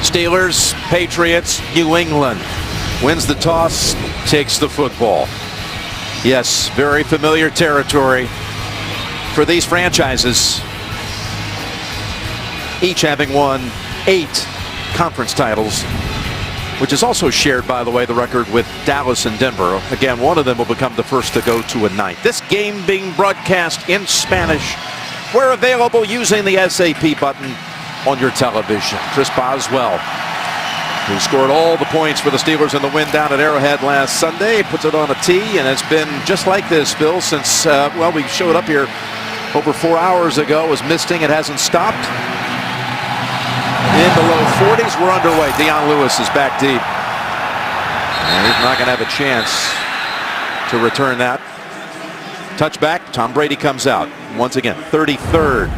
Steelers, Patriots, New England. Wins the toss, takes the football. Yes, very familiar territory for these franchises, each having won 8 conference titles, which is also shared, by the way, the record with Dallas and Denver. Again, one of them will become the first to go to a 9th. This game being broadcast in Spanish, where available using the SAP button on your television. Chris Boswell, who scored all the points for the Steelers in the win down at Arrowhead last Sunday, puts it on a tee, and it's been just like this, Bill, since, well, we showed up here over 4 hours ago. It was misting. It hasn't stopped. In the low 40s, we're underway. Dion Lewis is back deep. And he's not going to have a chance to return that. Touchback, Tom Brady comes out. Once again, 33rd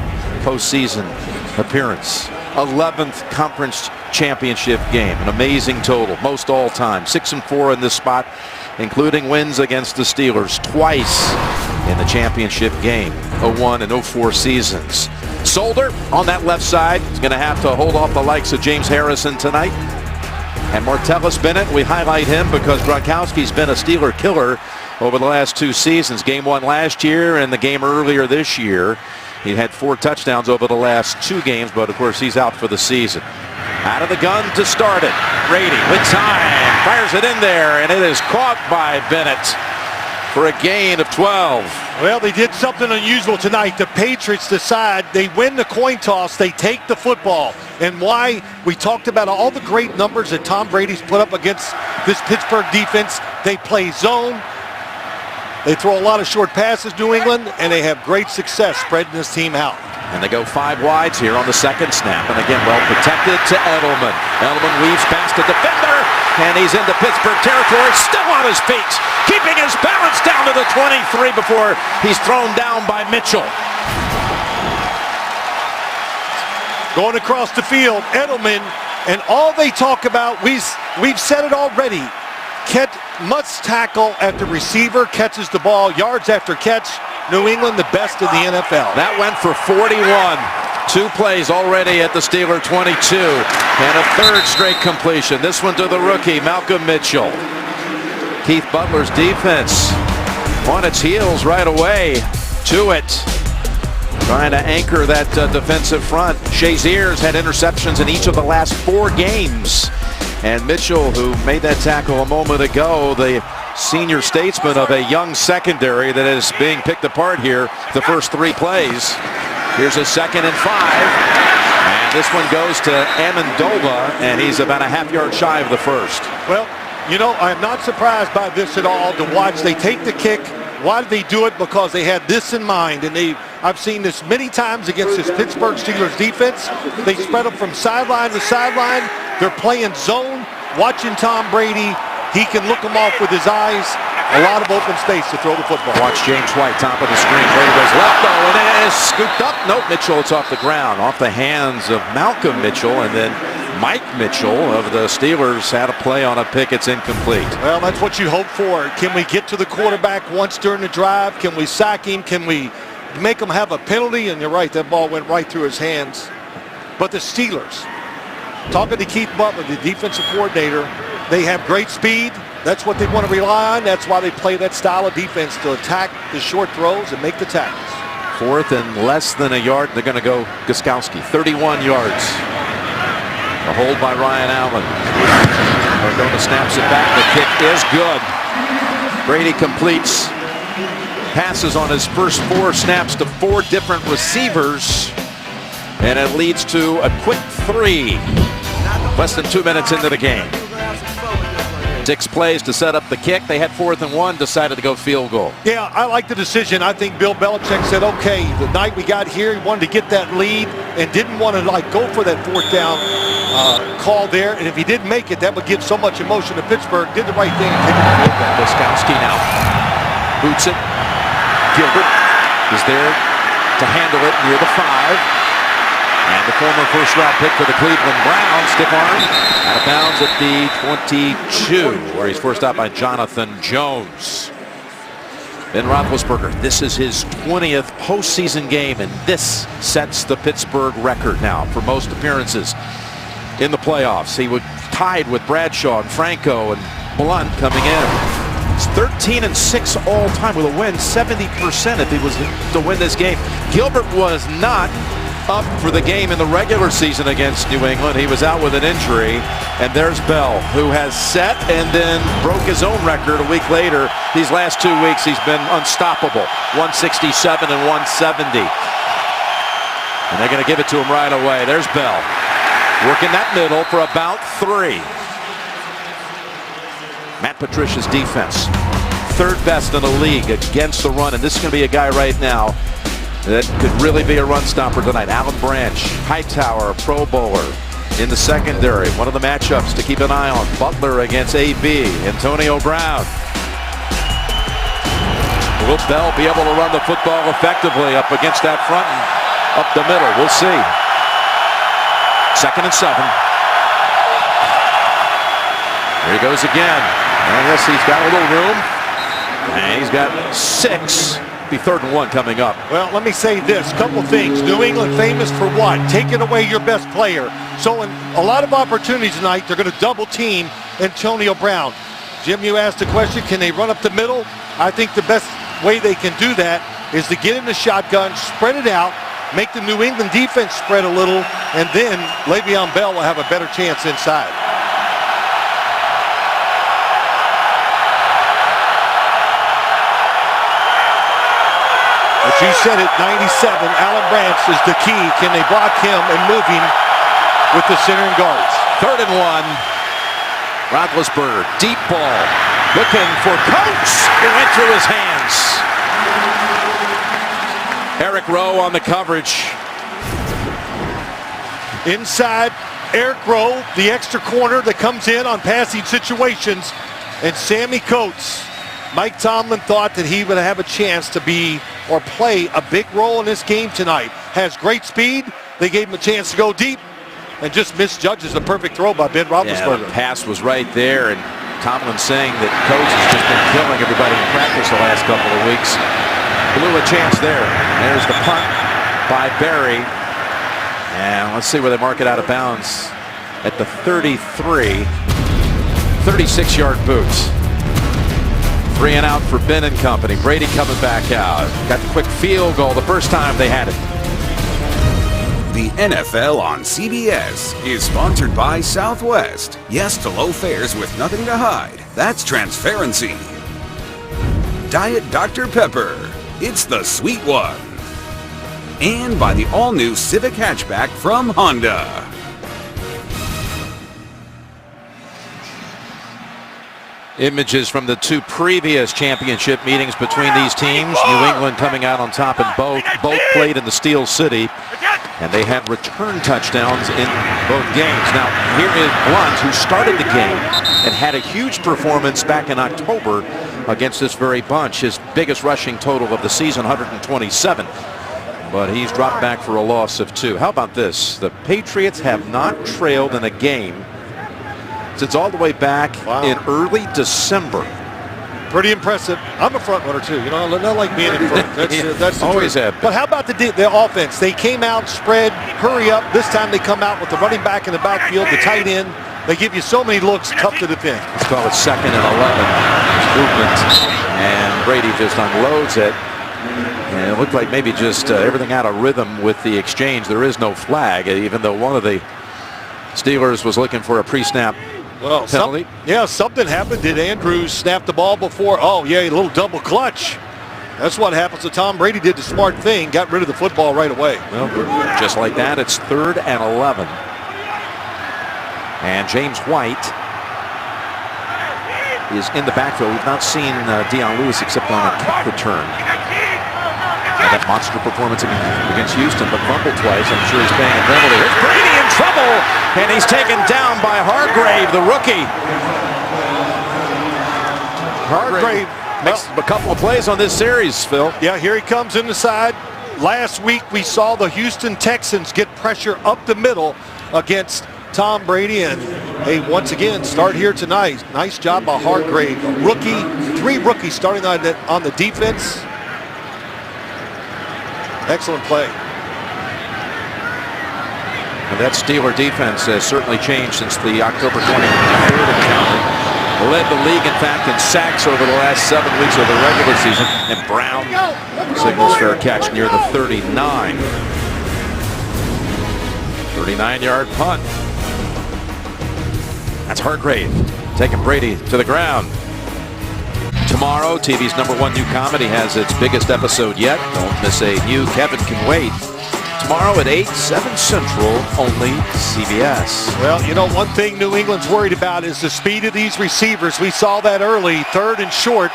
postseason appearance. 11th conference championship game. An amazing total. Most all time. 6-4 in this spot, including wins against the Steelers twice in the championship game. 01 and 04 seasons. Solder on that left side is going to have to hold off the likes of James Harrison tonight. And Martellus Bennett, we highlight him because Gronkowski's been a Steeler killer over the last 2 seasons. Game 1 last year and the game earlier this year. He had 4 touchdowns over the last 2 games, but of course he's out for the season. Out of the gun to start it. Brady with time, fires it in there, and it is caught by Bennett for a gain of 12. Well, they did something unusual tonight. The Patriots decide they win the coin toss, they take the football. And why we talked about all the great numbers that Tom Brady's put up against this Pittsburgh defense. They play zone. They throw a lot of short passes, New England, and they have great success spreading this team out. And they go 5 wides here on the second snap. And again, well protected to Edelman. Edelman weaves past the defender, and he's into Pittsburgh territory, still on his feet, keeping his balance down to the 23 before he's thrown down by Mitchell. Going across the field, Edelman, and all they talk about, we've said it already, must tackle at the receiver, catches the ball, yards after catch. New England, the best in the NFL. That went for 41. 2 plays already at the Steeler 22. And a 3rd straight completion. This one to the rookie, Malcolm Mitchell. Keith Butler's defense on its heels right away to it. Trying to anchor that defensive front. Shazier's had interceptions in each of the last 4 games. And Mitchell, who made that tackle a moment ago, the senior statesman of a young secondary that is being picked apart here the first 3 plays. Here's a 2nd and 5. And this one goes to Amendola, and he's about a half-yard shy of the first. Well, you know, I'm not surprised by this at all to watch. They take the kick. Why did they do it? Because they had this in mind. And I've seen this many times against this Pittsburgh Steelers defense. They spread them from sideline to sideline. They're playing zone, watching Tom Brady. He can look them off with his eyes. A lot of open space to throw the football. Watch James White, top of the screen. Brady goes left, though, and it is scooped up. Nope, Mitchell, it's off the ground. Off the hands of Malcolm Mitchell, and then Mike Mitchell of the Steelers had a play on a pick. It's incomplete. Well, that's what you hope for. Can we get to the quarterback once during the drive? Can we sack him? Can we make him have a penalty? And you're right, that ball went right through his hands. But the Steelers, talking to Keith Butler, the defensive coordinator, they have great speed. That's what they want to rely on. That's why they play that style of defense, to attack the short throws and make the tackles. 4th and less than a yard. They're going to go Gostkowski, 31 yards. A hold by Ryan Allen. Cardona snaps it back. The kick is good. Brady completes passes on his first 4 snaps to 4 different receivers, and it leads to a quick 3. Less than 2 minutes into the game. 6 plays to set up the kick. They had 4th and 1, decided to go field goal. Yeah, I like the decision. I think Bill Belichick said, okay, the night we got here, he wanted to get that lead and didn't want to go for that 4th down call there. And if he didn't make it, that would give so much emotion to Pittsburgh. Did the right thing and take it to field goal. Gostkowski now boots it. Gilbert is there to handle it near the 5. And the former first-round pick for the Cleveland Browns, stiff arm, out of bounds at the 22, where he's forced out by Jonathan Jones. Ben Roethlisberger, this is his 20th postseason game, and this sets the Pittsburgh record now for most appearances in the playoffs. He was tied with Bradshaw and Franco and Blunt coming in. It's 13-6 all time with a win, 70% if he was to win this game. Gilbert was not up for the game in the regular season against New England. He was out with an injury. And there's Bell, who has set and then broke his own record a week later. These last 2 weeks, he's been unstoppable. 167 and 170. And they're going to give it to him right away. There's Bell, working that middle for about 3. Matt Patricia's defense, third best in the league against the run. And this is going to be a guy right now that could really be a run stopper tonight. Alan Branch, Hightower, a Pro Bowler in the secondary. One of the matchups to keep an eye on. Butler against AB. Antonio Brown. Will Bell be able to run the football effectively up against that front and up the middle? We'll see. 2nd and 7. There he goes again. And yes, he's got a little room. And he's got 6. Be 3rd and 1 coming up. Well, let me say this. Couple things. New England famous for what? Taking away your best player. So in a lot of opportunities tonight, they're going to double team Antonio Brown. Jim, you asked the question, can they run up the middle? I think the best way they can do that is to get in the shotgun, spread it out, make the New England defense spread a little, and then Le'Veon Bell will have a better chance inside. But you said it, 97, Alan Branch is the key. Can they block him and move him with the center and guards? 3rd and 1. Roethlisberger, deep ball, looking for Coates. It went through his hands. Eric Rowe on the coverage. Inside, Eric Rowe, the extra corner that comes in on passing situations, and Sammy Coates. Mike Tomlin thought that he would have a chance to be or play a big role in this game tonight. Has great speed. They gave him a chance to go deep and just misjudges the perfect throw by Ben Roethlisberger. Yeah, the pass was right there, and Tomlin saying that Coates has just been killing everybody in practice the last couple of weeks. Blew a chance there. There's the punt by Barry. And let's see where they mark it out of bounds at the 33. 36-yard boots. 3 and out for Ben and company. Brady coming back out. Got the quick field goal the first time they had it. The NFL on CBS is sponsored by Southwest. Yes to low fares with nothing to hide. That's transparency. Diet Dr. Pepper. It's the sweet one. And by the all-new Civic hatchback from Honda. Images from the 2 previous championship meetings between these teams. New England coming out on top in both. Both played in the Steel City. And they had return touchdowns in both games. Now, here is Blunt, who started the game and had a huge performance back in October against this very bunch. His biggest rushing total of the season, 127. But he's dropped back for a loss of 2. How about this? The Patriots have not trailed in a game since all the way back in early December. Pretty impressive. I'm a front runner too. You know, not like being in front. That's the always truth. have. But how about the offense? They came out, spread, hurry up. This time they come out with the running back in the backfield, the tight end. They give you so many looks, tough to defend. Let's call it 2nd and 11. Movement. And Brady just unloads it. And it looked like maybe just everything out of rhythm with the exchange. There is no flag, even though one of the Steelers was looking for a pre-snap penalty. Something happened. Did Andrews snap the ball before? Oh, yeah, a little double clutch. That's what happens. So Tom Brady did the smart thing, got rid of the football right away. Well, just like that, it's 3rd and 11. And James White is in the backfield. We've not seen Dion Lewis except on a kick return. And that monster performance against Houston, but fumbled twice. I'm sure he's paying a penalty. Here's Brady in trouble, and he's taken down by Hargrave, the rookie. Hargrave makes a couple of plays on this series, Phil. Yeah, here he comes in the side. Last week we saw the Houston Texans get pressure up the middle against Tom Brady, and hey, once again, start here tonight. Nice job by Hargrave. Rookie, 3 rookies starting on the defense. Excellent play. And that Steeler defense has certainly changed since the October 23rd encounter. Led the league, in fact, in sacks over the last 7 weeks of the regular season. And Brown signals fair catch near the 39. 39-yard punt. That's Hargrave taking Brady to the ground. Tomorrow, TV's #1 new comedy has its biggest episode yet. Don't miss a new Kevin Can Wait. Tomorrow at 8, 7 Central, only CBS. Well, you know, one thing New England's worried about is the speed of these receivers. We saw that early, 3rd and short.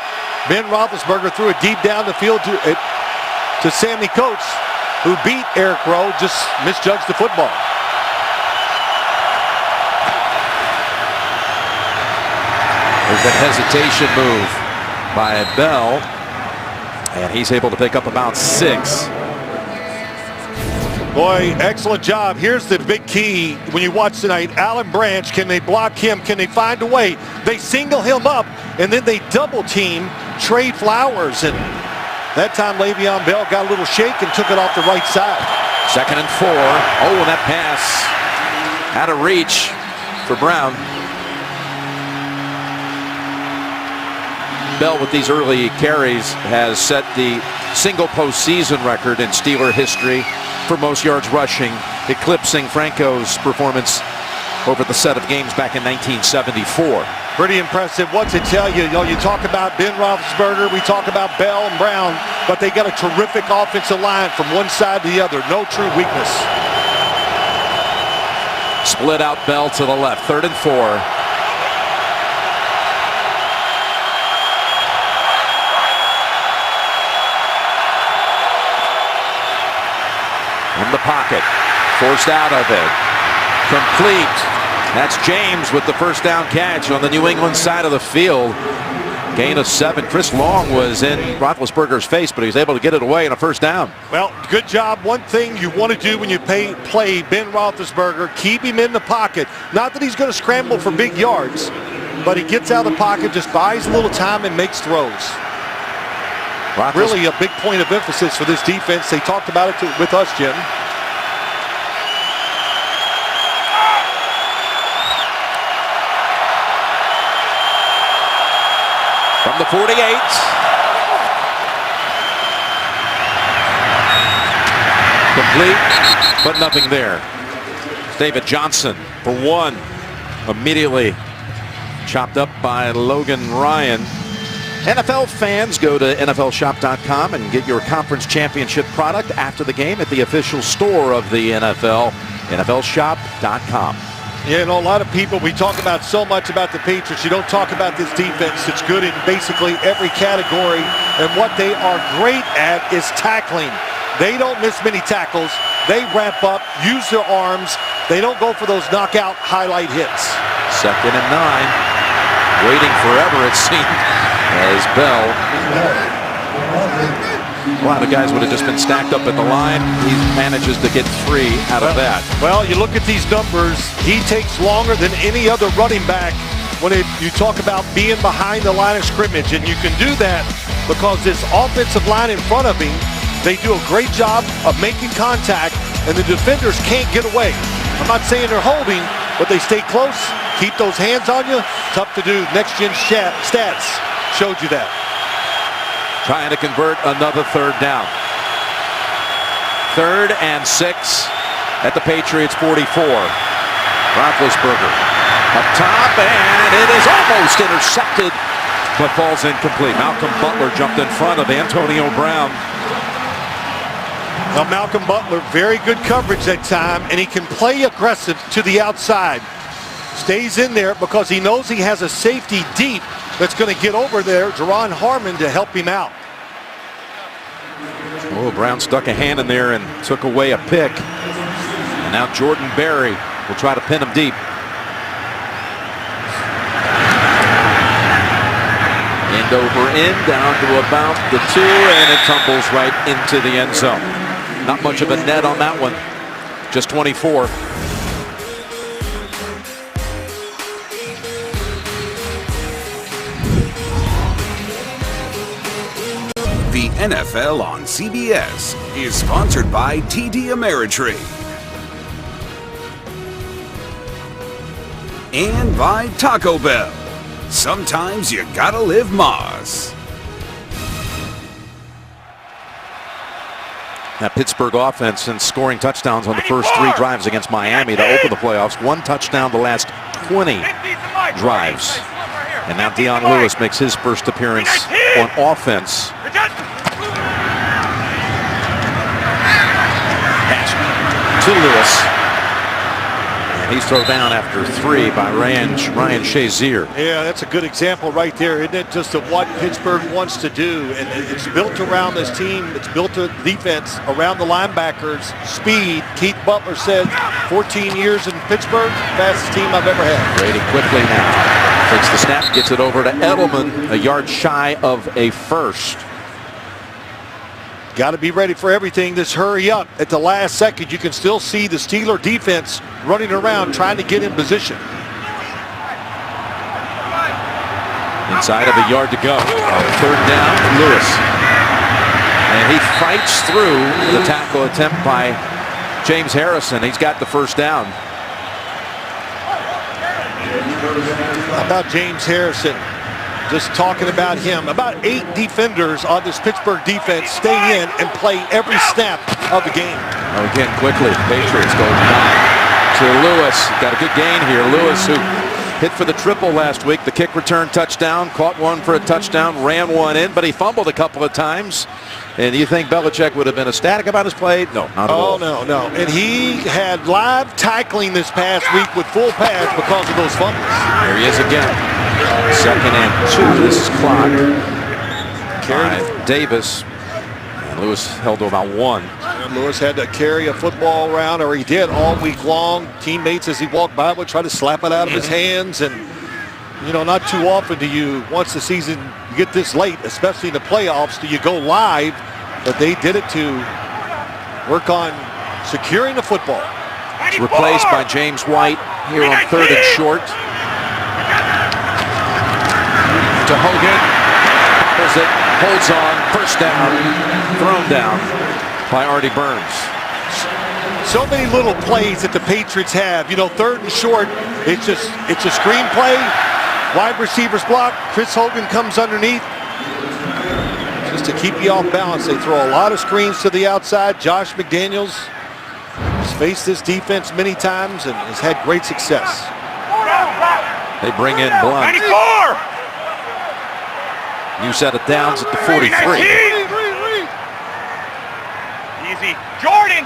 Ben Roethlisberger threw it deep down the field to Sammy Coates, who beat Eric Rowe, just misjudged the football. There's that hesitation move by Bell, and he's able to pick up about 6. Boy, excellent job. Here's the big key when you watch tonight. Alan Branch, can they block him? Can they find a way? They single him up, and then they double team Trey Flowers. And that time Le'Veon Bell got a little shake and took it off the right side. 2nd and 4. Oh, and that pass out of reach for Brown. Bell, with these early carries, has set the single postseason record in Steeler history for most yards rushing, eclipsing Franco's performance over the set of games back in 1974. Pretty impressive. What's it tell you? You know, you talk about Ben Roethlisberger, we talk about Bell and Brown, but they got a terrific offensive line from one side to the other. No true weakness. Split out Bell to the left. 3rd and 4. In the pocket, forced out of it, complete. That's James with the first down catch on the New England side of the field. Gain of 7. Chris Long was in Roethlisberger's face, but he was able to get it away in a first down. Well, good job. One thing you want to do when you play Ben Roethlisberger, keep him in the pocket. Not that he's going to scramble for big yards, but he gets out of the pocket, just buys a little time and makes throws. Really a big point of emphasis for this defense. They talked about it with us, Jim. From the 48. Complete, but nothing there. David Johnson for 1. Immediately chopped up by Logan Ryan. NFL fans, go to NFLshop.com and get your conference championship product after the game at the official store of the NFL, NFLshop.com. Yeah, you know, a lot of people, we talk about so much about the Patriots. You don't talk about this defense. It's good in basically every category. And what they are great at is tackling. They don't miss many tackles. They ramp up, use their arms. They don't go for those knockout highlight hits. 2nd and 9. Waiting forever, it seemed. As Bell, a lot of guys would have just been stacked up at the line. He manages to get 3 out of that. Well, you look at these numbers. He takes longer than any other running back when you talk about being behind the line of scrimmage. And you can do that because this offensive line in front of him, they do a great job of making contact, and the defenders can't get away. I'm not saying they're holding, but they stay close, keep those hands on you. Tough to do. Next Gen stats showed you that. Trying to convert another 3rd down. 3rd and 6 at the Patriots 44. Roethlisberger up top, and it is almost intercepted, but falls incomplete. Malcolm Butler jumped in front of Antonio Brown. Now Malcolm Butler, very good coverage that time, and he can play aggressive to the outside. Stays in there because he knows he has a safety deep that's going to get over there, Jerron Harmon, to help him out. Oh, Brown stuck a hand in there and took away a pick. And now Jordan Berry will try to pin him deep. End over end, down to about the 2, and it tumbles right into the end zone. Not much of a net on that one. Just 24. The NFL on CBS is sponsored by TD Ameritrade. and by Taco Bell. Sometimes you gotta live Moss. That Pittsburgh offense since scoring touchdowns on the first 3 drives against Miami to open the playoffs. 1 touchdown the last 20 drives. And now Dion Lewis makes his first appearance on offense. Pass to Lewis. And he's thrown down after 3 by Ryan Shazier. Yeah, that's a good example right there, isn't it? Just of what Pittsburgh wants to do. And it's built around this team. It's built a defense around the linebackers. Speed. Keith Butler said 14 years in Pittsburgh, fastest team I've ever had. Brady quickly now takes the snap, gets it over to Edelman, a yard shy of a first. Got to be ready for everything. This hurry up at the last second. You can still see the Steeler defense running around trying to get in position. Inside of a yard to go. Third down, Lewis. And he fights through the tackle attempt by James Harrison. He's got the first down. How about James Harrison? Just talking about him. About 8 defenders on this Pittsburgh defense stay in and play every snap of the game. Oh, again, quickly, Patriots go back to Lewis. Got a good gain here. Lewis, who hit for the triple last week. The kick return touchdown. Caught one for a touchdown. Ran one in, but he fumbled a couple of times. And you think Belichick would have been ecstatic about his play? No, not at all. Oh, no. And he had live tackling this past week with full pads because of those fumbles. There he is again. 2nd and 2. This is clock. Davis. And Lewis held to about 1. And Lewis had to carry a football around, or he did all week long. Teammates, as he walked by, would try to slap it out of his hands. And, you know, not too often do you, once the season you get this late, especially in the playoffs, do you go live. But they did it to work on securing the football. It's replaced by James White here on 3rd and short. To Hogan, pulls it, holds on, first down, thrown down by Artie Burns. So many little plays that the Patriots have. You know, 3rd and short, it's a screen play, wide receivers block, Chris Hogan comes underneath. Just to keep you off balance, they throw a lot of screens to the outside. Josh McDaniels has faced this defense many times and has had great success. They bring in Blunt. 94! New set of downs at the 43. Easy. Jordan!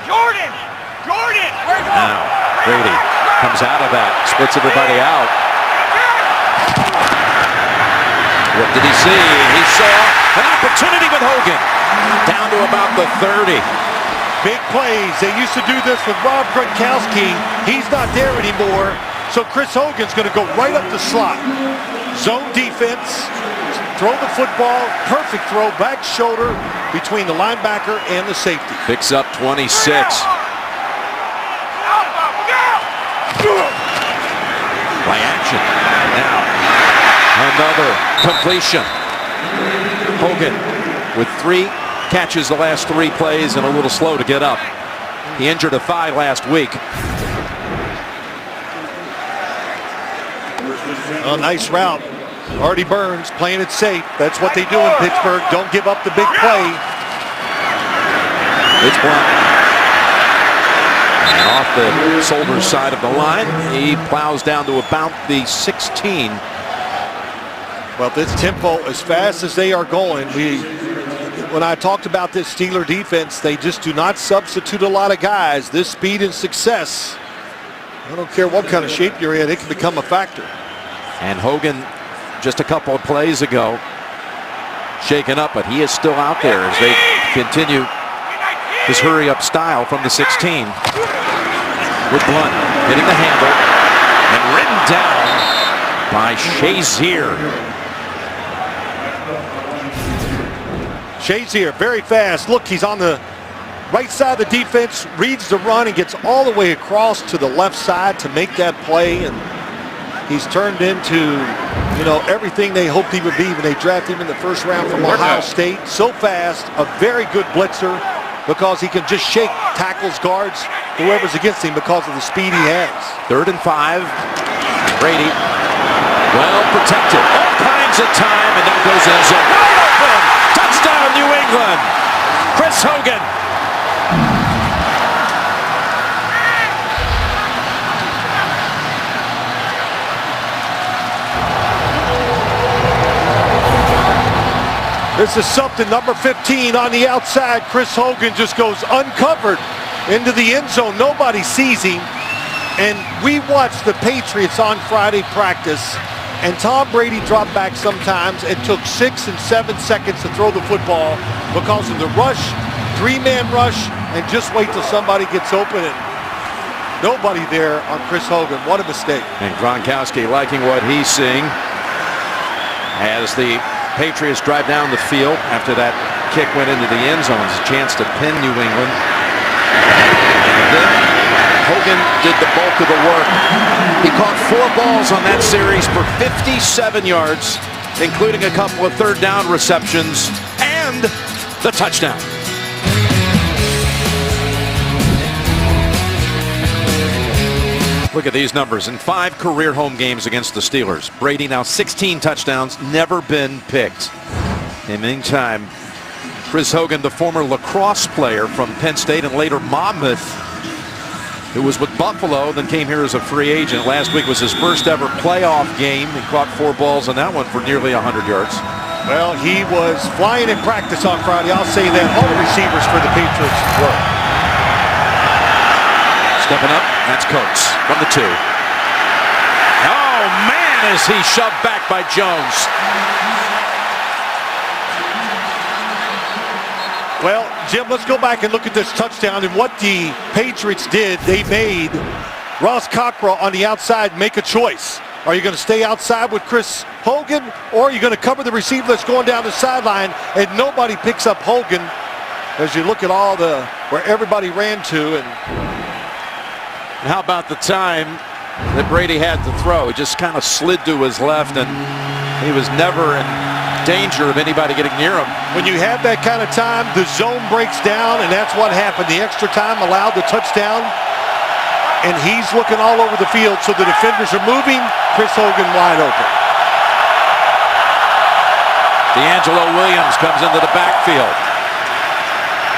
Now, Brady comes out of that, splits everybody out. What did he see? He saw an opportunity with Hogan. Down to about the 30. Big plays. They used to do this with Rob Gronkowski. He's not there anymore. So Chris Hogan's going to go right up the slot. Zone defense. Throw the football. Perfect throw. Back shoulder between the linebacker and the safety. Picks up 26. By action. Now, another completion. Hogan with 3 catches the last 3 plays and a little slow to get up. He injured a thigh last week. A nice route. Artie Burns playing it safe. That's what they do in Pittsburgh. Don't give up the big play. It's Blunt. And off the shoulder side of the line, he plows down to about the 16. Well, this tempo, as fast as they are going, when I talked about this Steeler defense, they just do not substitute a lot of guys. This speed and success, I don't care what kind of shape you're in, it can become a factor. And Hogan, just a couple of plays ago, shaken up, but he is still out there as they continue his hurry-up style from the 16. With Blunt hitting the handle and ridden down by Shazier. Shazier, very fast. Look, he's on the right side of the defense, reads the run and gets all the way across to the left side to make that play. And he's turned into, you know, everything they hoped he would be when they drafted him in the first round from Ohio State. So fast, a very good blitzer because he can just shake tackles, guards, whoever's against him because of the speed he has. 3rd and 5. Brady, well protected. All kinds of time, and that goes in zone. Wide open! Touchdown, New England! Chris Hogan. This is something. Number 15 on the outside. Chris Hogan just goes uncovered into the end zone. Nobody sees him. And we watched the Patriots on Friday practice, and Tom Brady dropped back sometimes and took 6 and 7 seconds to throw the football because of the rush, 3-man rush, and just wait till somebody gets open. And nobody there on Chris Hogan. What a mistake. And Gronkowski liking what he's seeing as the Patriots drive down the field after that kick went into the end zone. It's a chance to pin New England. And then Hogan did the bulk of the work. He caught 4 balls on that series for 57 yards, including a couple of third down receptions and the touchdown. Look at these numbers. In 5 career home games against the Steelers, Brady now 16 touchdowns, never been picked. In the meantime, Chris Hogan, the former lacrosse player from Penn State and later Monmouth, who was with Buffalo, then came here as a free agent. Last week was his first ever playoff game. He caught 4 balls on that one for nearly 100 yards. Well, he was flying in practice on Friday. I'll say that. All the receivers for the Patriots were. Stepping up, that's Coates from the 2. Oh, man, is he shoved back by Jones. Well, Jim, let's go back and look at this touchdown and what the Patriots did. They made Ross Cockrell on the outside make a choice. Are you going to stay outside with Chris Hogan, or are you going to cover the receiver that's going down the sideline? And nobody picks up Hogan as you look at all the where everybody ran to. And how about the time that Brady had to throw? He just kind of slid to his left, and he was never in danger of anybody getting near him. When you have that kind of time, the zone breaks down, and that's what happened. The extra time allowed the touchdown, and he's looking all over the field, so the defenders are moving. Chris Hogan wide open. D'Angelo Williams comes into the backfield.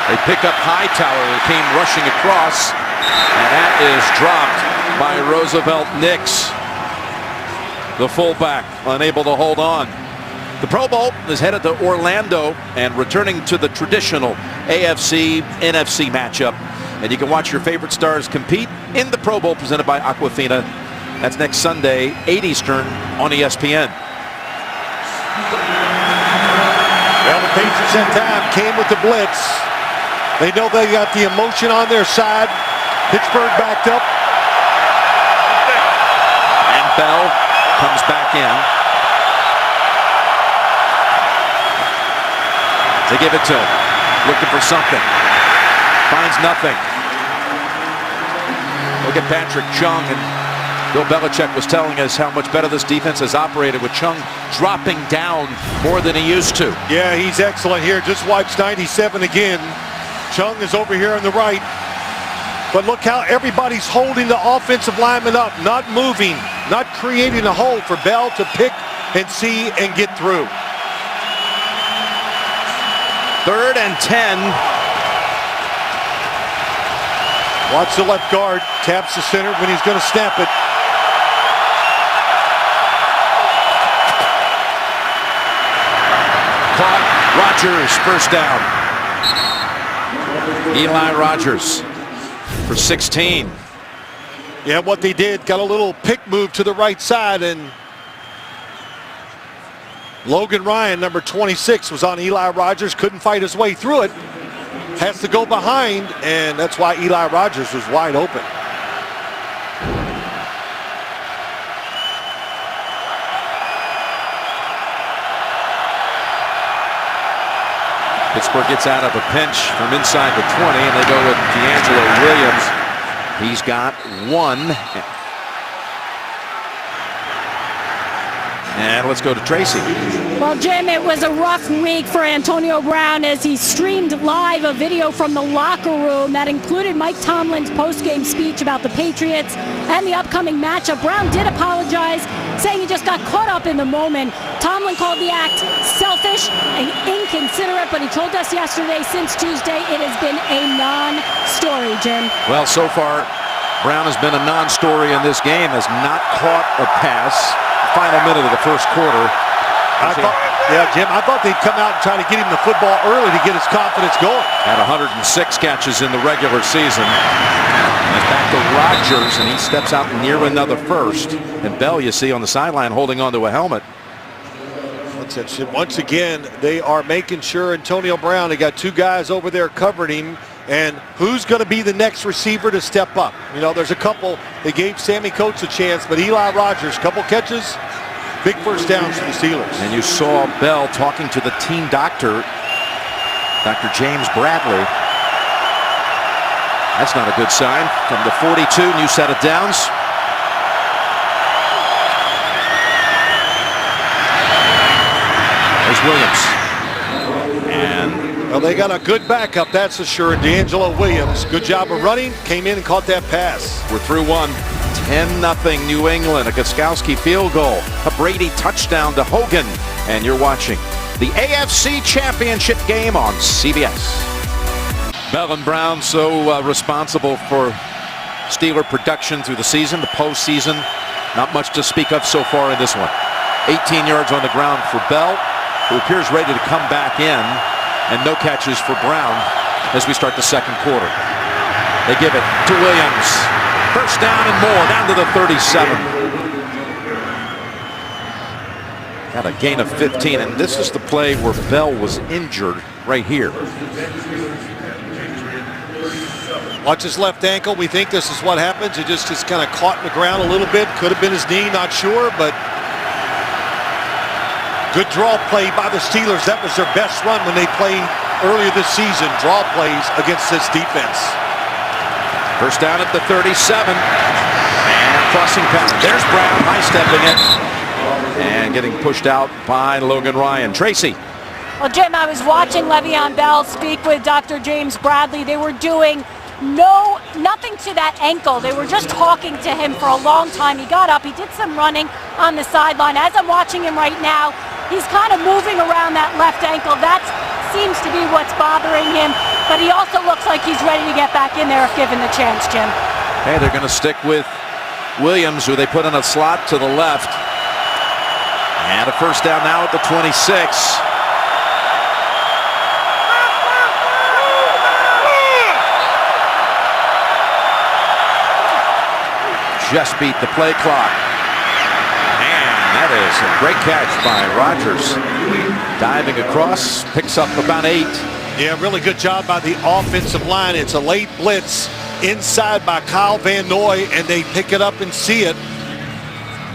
They pick up Hightower, who came rushing across, and that is dropped by Roosevelt Nix, the fullback, unable to hold on. The Pro Bowl is headed to Orlando and returning to the traditional AFC NFC matchup. And you can watch your favorite stars compete in the Pro Bowl presented by Aquafina. That's next Sunday, 8 Eastern on ESPN. Well, the Patriots that time came with the blitz. They know they got the emotion on their side. Pittsburgh backed up. And Bell comes back in. They give it to him, looking for something. Finds nothing. Look at Patrick Chung, and Bill Belichick was telling us how much better this defense has operated with Chung dropping down more than he used to. Yeah, he's excellent here. Just watch 97 again. Chung is over here on the right. But look how everybody's holding the offensive lineman up, not moving, not creating a hole for Bell to pick and see and get through. 3rd and 10. Watch the left guard, taps the center when he's going to snap it. Caught. Rodgers, first down. Eli Rodgers for 16. Yeah, what they did, got a little pick move to the right side, and Logan Ryan, number 26, was on Eli Rodgers, couldn't fight his way through it. Has to go behind, and that's why Eli Rodgers was wide open. Pittsburgh gets out of a pinch from inside the 20, and they go with D'Angelo Williams. He's got 1. And let's go to Tracy. Well, Jim, it was a rough week for Antonio Brown as he streamed live a video from the locker room that included Mike Tomlin's post-game speech about the Patriots and the upcoming matchup. Brown did apologize, saying he just got caught up in the moment. Tomlin called the act selfish and inconsiderate, but he told us yesterday, since Tuesday, it has been a non-story, Jim. Well, so far, Brown has been a non-story in this game, has not caught a pass. Final minute of the first quarter. Jim, I thought they'd come out and try to get him the football early to get his confidence going. Had 106 catches in the regular season. And it's back to Rodgers, and he steps out near another first. And Bell, you see on the sideline, holding onto a helmet. Once again, they are making sure Antonio Brown, they got two guys over there covering him. And who's going to be the next receiver to step up? You know, there's a couple. They gave Sammy Coates a chance, but Eli Rogers, couple catches, big first downs for the Steelers. And you saw Bell talking to the team doctor, Dr. James Bradley. That's not a good sign. From the 42, new set of downs. There's Williams. And well, they got a good backup, that's for sure. D'Angelo Williams, good job of running, came in and caught that pass. we're through one. 10-0 New England. A Gostkowski field goal. A Brady touchdown to Hogan. And you're watching the AFC Championship game on CBS. Bell and Brown so responsible for Steeler production through the season, the postseason. Not much to speak of so far in this one. 18 yards on the ground for Bell, who appears ready to come back in. And no catches for Brown as we start the second quarter. They give it to Williams. First down and more, down to the 37. Got a gain of 15, and this is the play where Bell was injured right here. Watch his left ankle. We think this is what happens. It just is kind of caught in the ground a little bit. Could have been his knee, not sure, but good draw play by the Steelers. That was their best run when they played earlier this season. Draw plays against this defense. First down at the 37. And crossing pattern. There's Brown high-stepping it. And getting pushed out by Logan Ryan. Tracy. Well, Jim, I was watching Le'Veon Bell speak with Dr. James Bradley. They were doing nothing to that ankle. They were just talking to him for a long time. He got up. He did some running on the sideline. As I'm watching him right now, he's kind of moving around that left ankle. That seems to be what's bothering him. But he also looks like he's ready to get back in there if given the chance, Jim. Hey, they're going to stick with Williams, who they put in a slot to the left. And a first down now at the 26. Just beat the play clock. And that is a great catch by Rodgers. Diving across, picks up about 8. Yeah, really good job by the offensive line. It's a late blitz inside by Kyle Van Noy, and they pick it up and see it.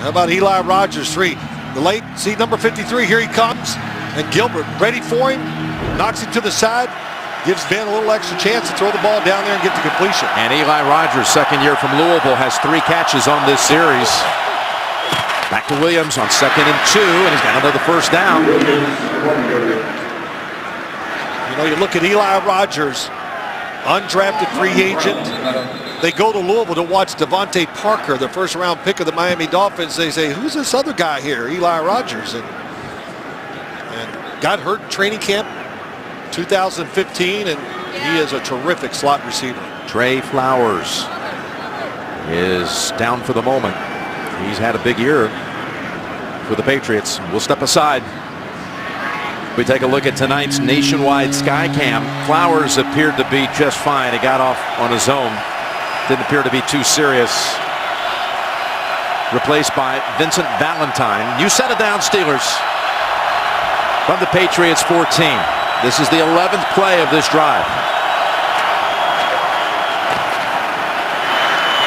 How about Eli Rogers, 3? The late, see number 53, here he comes. And Gilbert ready for him, knocks it to the side. Gives Ben a little extra chance to throw the ball down there and get to completion. And Eli Rogers, second year from Louisville, has 3 catches on this series. Back to Williams on 2nd and 2, and he's got another first down. You know, you look at Eli Rogers, undrafted free agent. They go to Louisville to watch Devontae Parker, the first-round pick of the Miami Dolphins. They say, who's this other guy here, Eli Rogers? And got hurt in training camp 2015, and he is a terrific slot receiver. Trey Flowers is down for the moment. He's had a big year for the Patriots. We'll step aside. We take a look at tonight's nationwide Skycam. Flowers appeared to be just fine. He got off on his own. Didn't appear to be too serious. Replaced by Vincent Valentine. New set of down, Steelers. From the Patriots 14. This is the 11th play of this drive.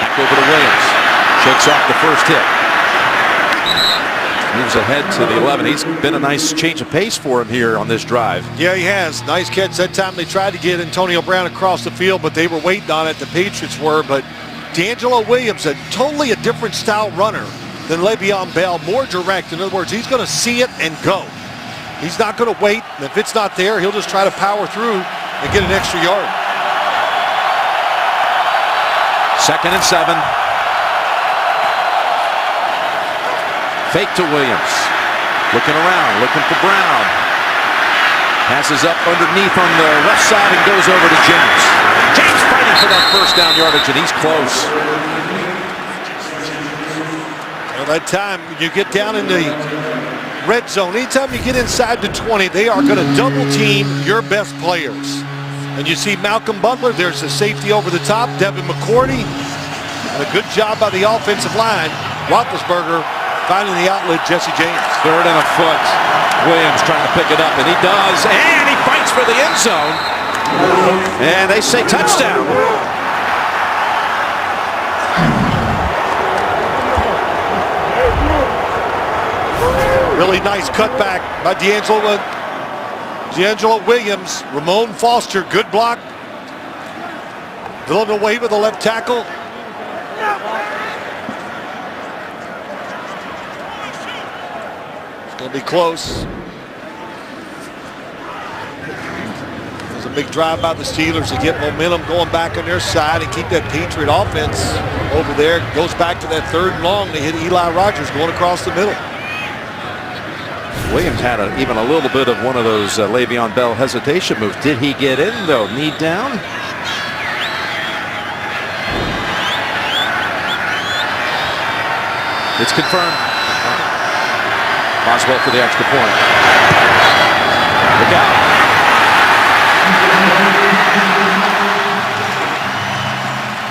Back over to Williams. Shakes off the first hit. Moves ahead to the 11. He's been a nice change of pace for him here on this drive. Yeah, he has. Nice catch that time. They tried to get Antonio Brown across the field, but they were waiting on it. The Patriots were, but D'Angelo Williams, a totally different style runner than Le'Veon Bell, more direct. In other words, he's going to see it and go. He's not going to wait. And if it's not there, he'll just try to power through and get an extra yard. 2nd and 7. Fake to Williams. Looking around, looking for Brown. Passes up underneath on the left side and goes over to James. James fighting for that first down yardage, and he's close. Well, that time you get down in the red zone, anytime you get inside the 20, they are going to double team your best players. And you see Malcolm Butler, there's a safety over the top, Devin McCourty, and a good job by the offensive line. Roethlisberger finding the outlet, Jesse James. 3rd and a foot. Williams trying to pick it up, and he does, and he fights for the end zone. And they say touchdown. Really nice cutback by D'Angelo Williams. Ramon Foster, good block. Villanova with the left tackle. It's going to be close. There's a big drive by the Steelers to get momentum going back on their side and keep that Patriot offense over there. Goes back to that 3rd and long. They hit Eli Rogers going across the middle. Williams had even a little bit of one of those Le'Veon Bell hesitation moves. Did he get in, though? Knee down? It's confirmed. Boswell for the extra point. Look out.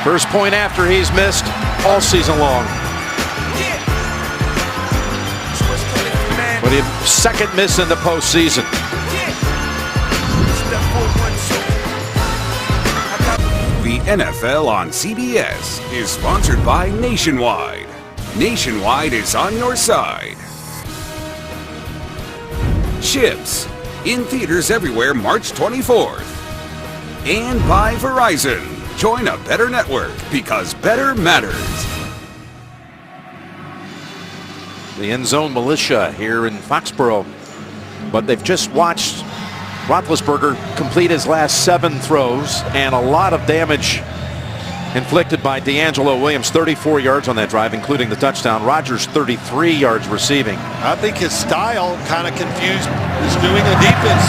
First point after he's missed all season long. But his 2nd miss in the postseason. The NFL on CBS is sponsored by Nationwide. Nationwide is on your side. Chips, in theaters everywhere March 24th. And by Verizon. Join a better network because better matters. The end zone militia here in Foxborough. But they've just watched Roethlisberger complete his last 7 throws, and a lot of damage inflicted by D'Angelo Williams. 34 yards on that drive, including the touchdown. Rogers 33 yards receiving. I think his style kind of confused his New England defense.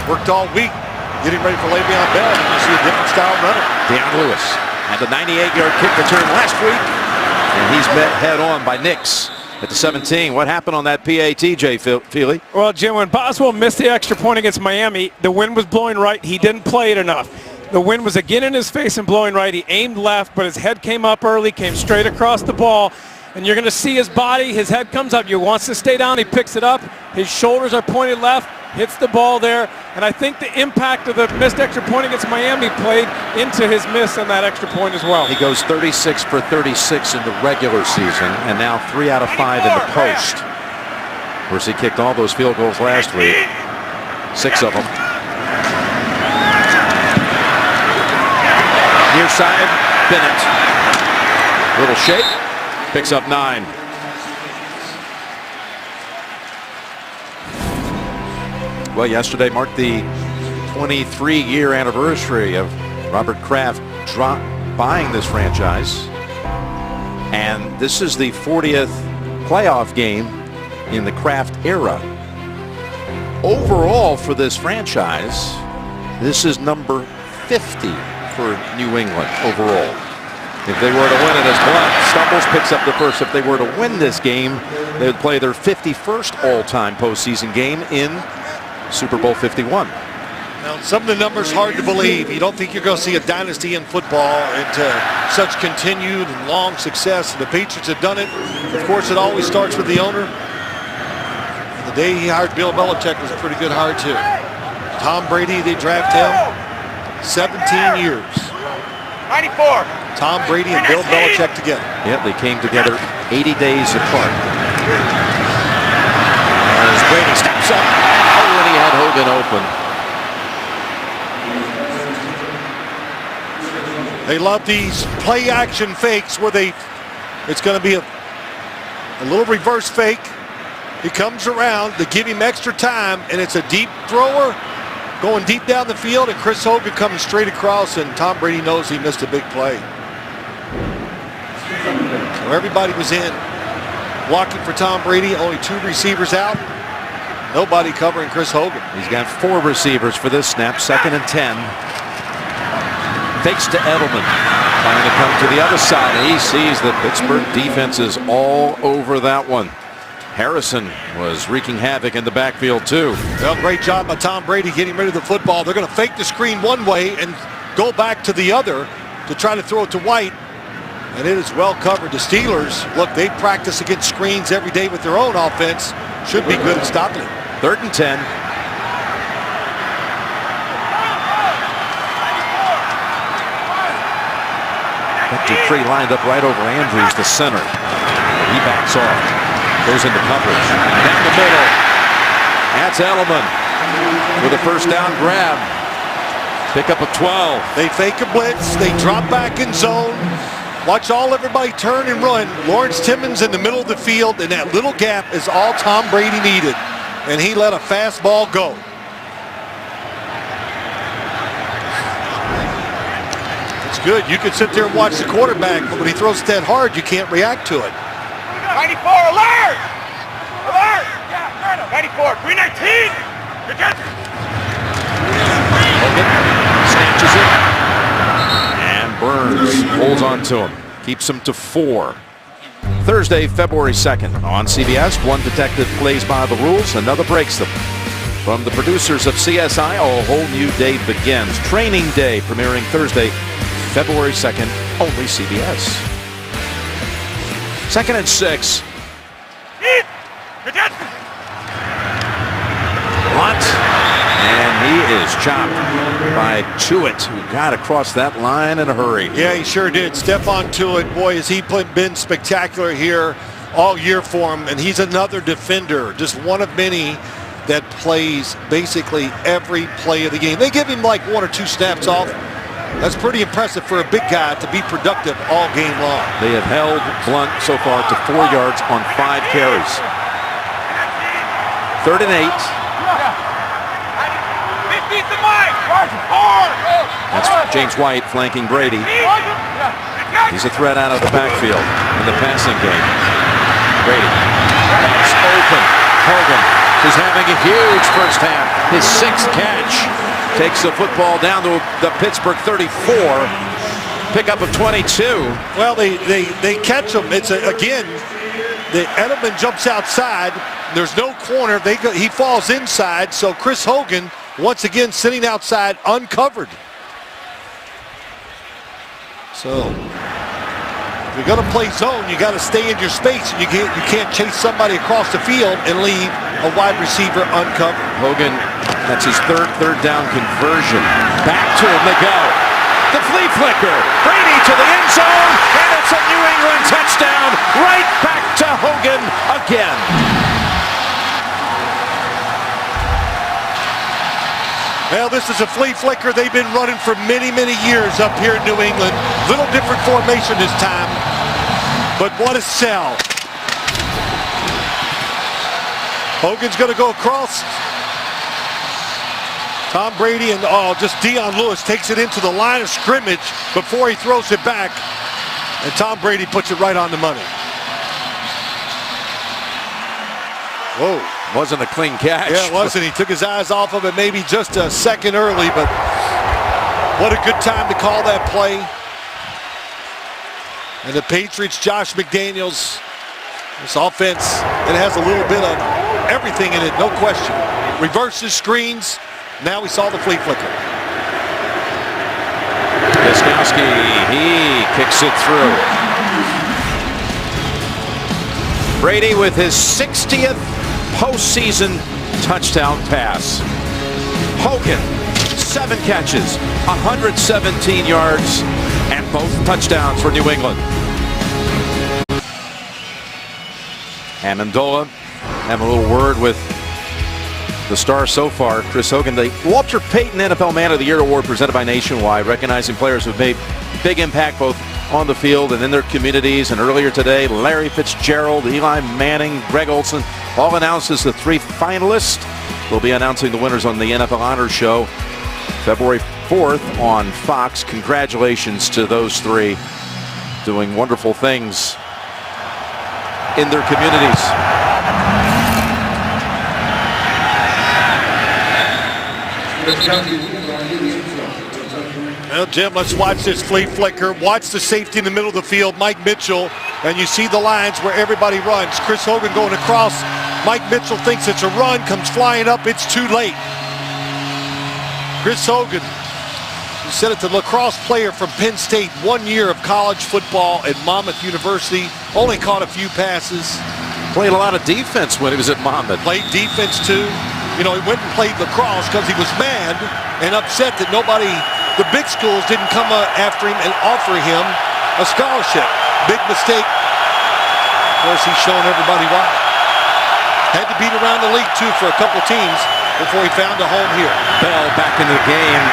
Worked all week getting ready for Le'Veon Bell. You see a different style runner. Deion Lewis had the 98-yard kick return last week, and he's met head on by Nix at the 17. What happened on that PAT, Jay Feely? Well, Jim, when Boswell missed the extra point against Miami, the wind was blowing right. He didn't play it enough. The wind was again in his face and blowing right. He aimed left, but his head came up early, came straight across the ball. And you're going to see his body. His head comes up. He wants to stay down. He picks it up. His shoulders are pointed left. Hits the ball there. And I think the impact of the missed extra point against Miami played into his miss on that extra point as well. He goes 36 for 36 in the regular season, and now 3 out of 5 in the post. Of course, he kicked all those field goals last week. 6 of them. Near side, Bennett. Little shake. Picks up 9. Well, yesterday marked the 23-year anniversary of Robert Kraft buying this franchise. And this is the 40th playoff game in the Kraft era. Overall for this franchise, this is number 50 for New England overall. If they were to win it as Blunt stumbles, picks up the first. If they were to win this game, they would play their 51st all-time postseason game in Super Bowl 51. Now, some of the numbers hard to believe. You don't think you're going to see a dynasty in football into such continued and long success. The Patriots have done it. Of course, it always starts with the owner. The day he hired Bill Belichick was a pretty good hire, too. Tom Brady, they draft him. 17 years. 94. Tom Brady and Bill Belichick together. Yeah, they came together 80 days apart. As Brady steps up. Oh, and he had Hogan open. They love these play action fakes where it's going to be a A little reverse fake. He comes around. They give him extra time, and it's a deep thrower going deep down the field, and Chris Hogan coming straight across, and Tom Brady knows he missed a big play. So everybody was in blocking for Tom Brady. Only 2 receivers out. Nobody covering Chris Hogan. He's got 4 receivers for this snap. 2nd and 10. Fakes to Edelman. Trying to come to the other side. And he sees the Pittsburgh defense is all over that one. Harrison was wreaking havoc in the backfield too. Well, great job by Tom Brady getting rid of the football. They're going to fake the screen one way and go back to the other to try to throw it to White. And it is well covered. The Steelers, look, they practice against screens every day with their own offense. Should be good at stopping it. 3rd and 10. Got Dupree lined up right over Andrews, the center. He backs off. Goes into coverage. Down the middle. That's Edelman with a first down grab. Pickup of 12. They fake a blitz. They drop back in zone. Watch everybody turn and run. Lawrence Timmons in the middle of the field, and that little gap is all Tom Brady needed. And he let a fastball go. It's good. You can sit there and watch the quarterback, but when he throws it that hard, you can't react to it. 94, alert! Alert! 94, 319! Hogan snatches it. And Burns holds on to him. Keeps him to 4. Thursday, February 2nd on CBS. One detective plays by the rules, another breaks them. From the producers of CSI, a whole new day begins. Training Day premiering Thursday, February 2nd, only CBS. 2nd and 6. Blunt. And he is chopped by Tuitt, who got across that line in a hurry. Yeah, he sure did. Stephon Tuitt, boy, has he been spectacular here all year for him. And he's another defender, just one of many that plays basically every play of the game. They give him like 1 or 2 snaps off. That's pretty impressive for a big guy to be productive all game long. They have held Blunt so far to 4 yards on 5 carries. 3rd and 8. That's James White flanking Brady. He's a threat out of the backfield in the passing game. Brady. Pass open. Hogan is having a huge first half. His 6th catch. Takes the football down to the Pittsburgh 34. Pickup of 22. Well, they catch him. It's again, the Edelman jumps outside. There's no corner. He falls inside. So Chris Hogan once again sitting outside uncovered. So if you're going to play zone, you got to stay in your space. You can't chase somebody across the field and leave a wide receiver uncovered. Hogan, that's his third down conversion. Back to him they go. The flea flicker. Brady to the end zone, and it's a New England touchdown. Right back to Hogan again. Well, this is a flea flicker they've been running for many, many years up here in New England. Little different formation this time, but what a sell. Hogan's going to go across. Tom Brady and just Dion Lewis takes it into the line of scrimmage before he throws it back. And Tom Brady puts it right on the money. Whoa. Wasn't a clean catch. Yeah, it wasn't. He took his eyes off of it maybe just a second early, but what a good time to call that play. And the Patriots, Josh McDaniels, this offense, it has a little bit of everything in it, no question. Reverses, screens. Now we saw the flea flicker. Gostkowski, he kicks it through. Brady with his 60th postseason touchdown pass. Hogan, 7 catches, 117 yards, and both touchdowns for New England. Amendola having a little word with the star so far, Chris Hogan. The Walter Payton NFL Man of the Year Award presented by Nationwide, recognizing players who have made big impact both on the field and in their communities. And earlier today, Larry Fitzgerald, Eli Manning, Greg Olson, all announced as the 3 finalists. We'll be announcing the winners on the NFL Honors Show February 4th on Fox. Congratulations to those 3 doing wonderful things in their communities. Well, Jim, let's watch this flea flicker. Watch the safety in the middle of the field, Mike Mitchell, and you see the lines where everybody runs. Chris Hogan going across. Mike Mitchell thinks it's a run, comes flying up. It's too late. Chris Hogan, he said it's a lacrosse player from Penn State, 1 year of college football at Monmouth University. Only caught a few passes. Played a lot of defense when he was at Monmouth. Played defense too. You know, he went and played lacrosse because he was mad and upset that nobody, the big schools didn't come after him and offer him a scholarship. Big mistake. Of course, he's shown everybody why. Had to beat around the league too for a couple teams before he found a home here. Bell back into the game.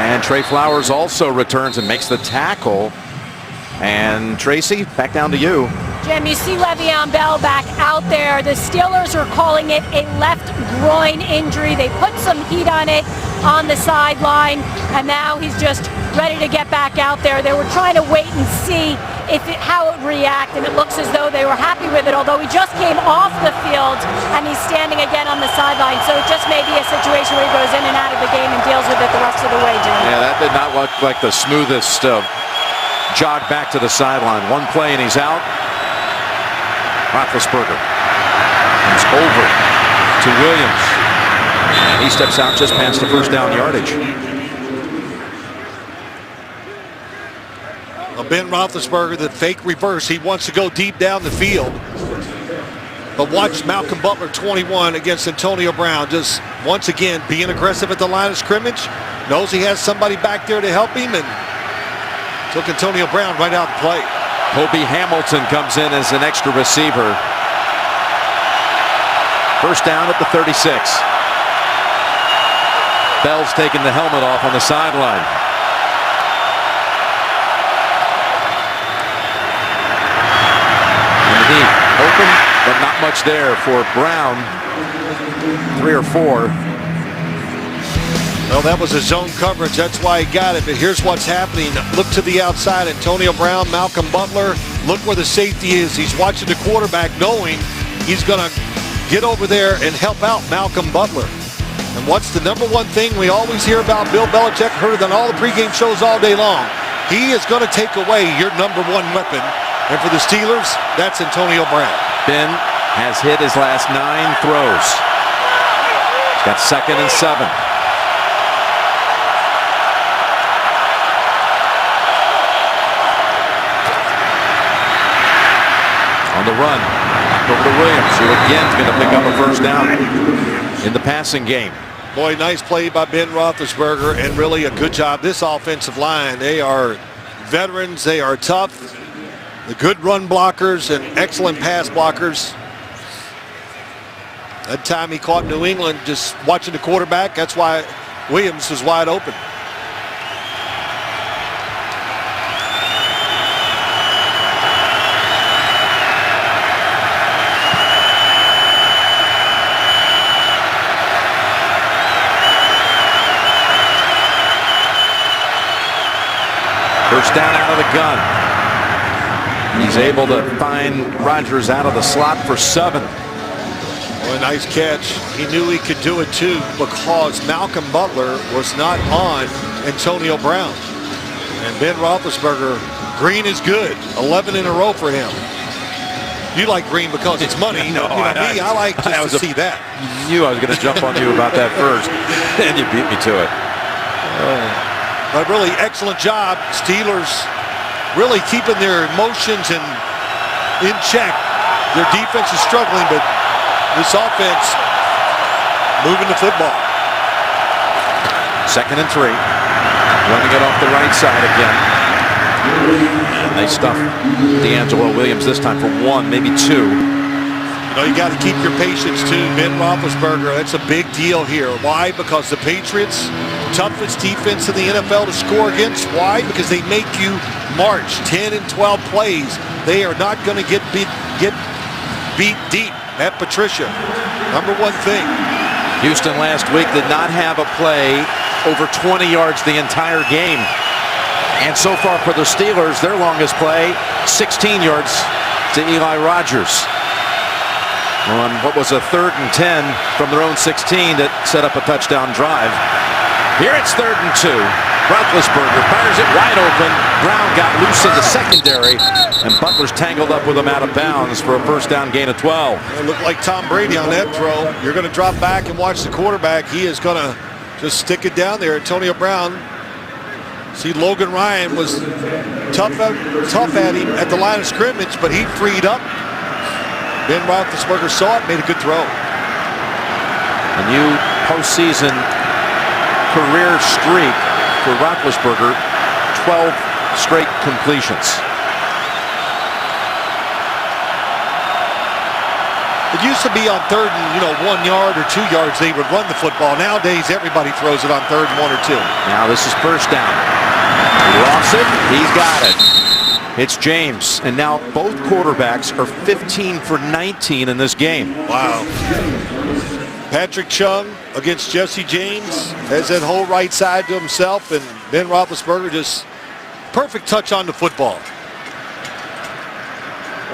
And Trey Flowers also returns and makes the tackle. And Tracy, back down to you. Jim, you see Le'Veon Bell back out there. The Steelers are calling it a left groin injury. They put some heat on it on the sideline, and now he's just ready to get back out there. They were trying to wait and see how it would react, and it looks as though they were happy with it, although he just came off the field and he's standing again on the sideline. So it just may be a situation where he goes in and out of the game and deals with it the rest of the way, Jim. Yeah, that did not look like the smoothest jog back to the sideline. One play and he's out. Roethlisberger. It's over to Williams. And he steps out just past the first down yardage. Ben Roethlisberger, the fake reverse. He wants to go deep down the field. But watch Malcolm Butler, 21, against Antonio Brown. Just once again being aggressive at the line of scrimmage. Knows he has somebody back there to help him and took Antonio Brown right out of play. Kobe Hamilton comes in as an extra receiver. First down at the 36. Bell's taking the helmet off on the sideline. Open, but not much there for Brown. 3 or 4. Well, that was a zone coverage. That's why he got it. But here's what's happening. Look to the outside. Antonio Brown, Malcolm Butler. Look where the safety is. He's watching the quarterback, knowing he's going to get over there and help out Malcolm Butler. And what's the number one thing we always hear about Bill Belichick, heard it on all the pregame shows all day long? He is going to take away your number one weapon. And for the Steelers, that's Antonio Brown. Ben has hit his last 9 throws. He's got 2nd and 7. On the run, back over to Williams, who again is going to pick up a first down in the passing game. Boy, nice play by Ben Roethlisberger, and really a good job. This offensive line, they are veterans, they are tough. The good run blockers and excellent pass blockers. That time he caught New England just watching the quarterback. That's why Williams was wide open. First down out of the gun. He's able to find Rodgers out of the slot for 7. Well, a nice catch. He knew he could do it too because Malcolm Butler was not on Antonio Brown. And Ben Roethlisberger, green is good. 11 in a row for him. You like green because it's money. No, me, I like just to see that. You knew I was going to jump on you about that first, and you beat me to it. But really excellent job. Steelers really keeping their emotions in check. Their defense is struggling, but this offense moving the football. 2nd and 3. Running it off the right side again. And they stuff D'Angelo Williams this time for 1, maybe 2. You know, you got to keep your patience too. Ben Roethlisberger, that's a big deal here. Why? Because the Patriots, toughest defense in the NFL to score against. Why? Because they make you march 10 and 12 plays. They are not going to get beat deep at Patricia. Number one thing. Houston last week did not have a play over 20 yards the entire game. And so far for the Steelers, their longest play, 16 yards to Eli Rogers. On what was a 3rd and 10 from their own 16 that set up a touchdown drive. Here it's 3rd and 2. Roethlisberger fires it wide open. Brown got loose in the secondary, and Butler's tangled up with him out of bounds for a first down gain of 12. It looked like Tom Brady on that throw. You're going to drop back and watch the quarterback. He is going to just stick it down there. Antonio Brown. See, Logan Ryan was tough at him at the line of scrimmage, but he freed up. Ben Roethlisberger saw it, made a good throw. A new postseason career streak for Roethlisberger, 12 straight completions. It used to be on 3rd and 1 yard or 2 yards they would run the football. Nowadays everybody throws it on 3rd and 1 or 2. Now this is first down. He lost it. He's got it. It's James, and now both quarterbacks are 15 for 19 in this game. Wow. Patrick Chung against Jesse James has that whole right side to himself, and Ben Roethlisberger just perfect touch on the football.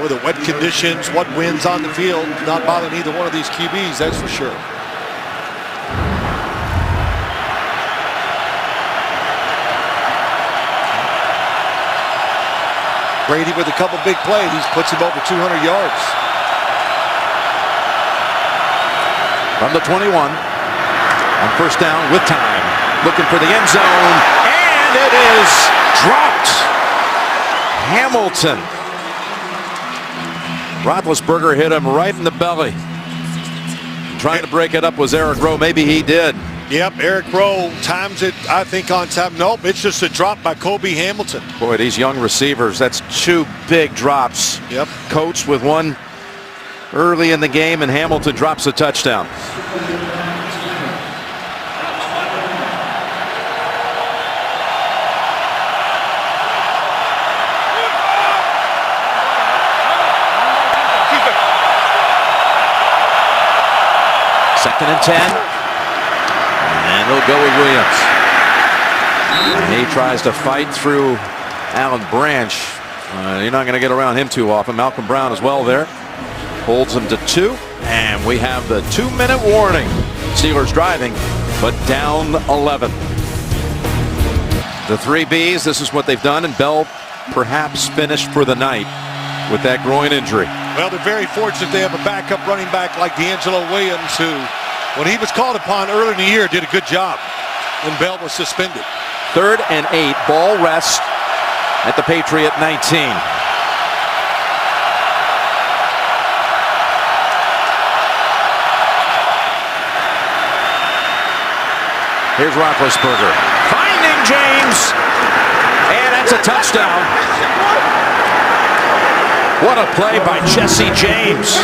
Or the wet conditions, what winds on the field, not bothering either one of these QBs, that's for sure. Brady with a couple big plays, he puts him over 200 yards. From the 21, on first down with time, looking for the end zone, and it is dropped. Hamilton. Roethlisberger hit him right in the belly. Trying to break it up was Eric Rowe. Maybe he did. Yep, Eric Rowe times it, I think, on time. Nope, it's just a drop by Kobe Hamilton. Boy, these young receivers, that's 2 big drops. Yep. Coached with one early in the game, and Hamilton drops a touchdown. Second and 10. And they'll go with Williams. He tries to fight through Alan Branch. You're not going to get around him too often. Malcolm Brown as well there. Holds him to 2. And we have the 2-minute warning. Steelers driving, but down 11. The 3 Bs, this is what they've done. And Bell perhaps finished for the night with that groin injury. Well, they're very fortunate they have a backup running back like D'Angelo Williams, who, when he was called upon earlier in the year, did a good job when Bell was suspended. 3rd and 8, ball rest at the Patriot 19. Here's Roethlisberger finding James, and that's a touchdown. What a play by Jesse James.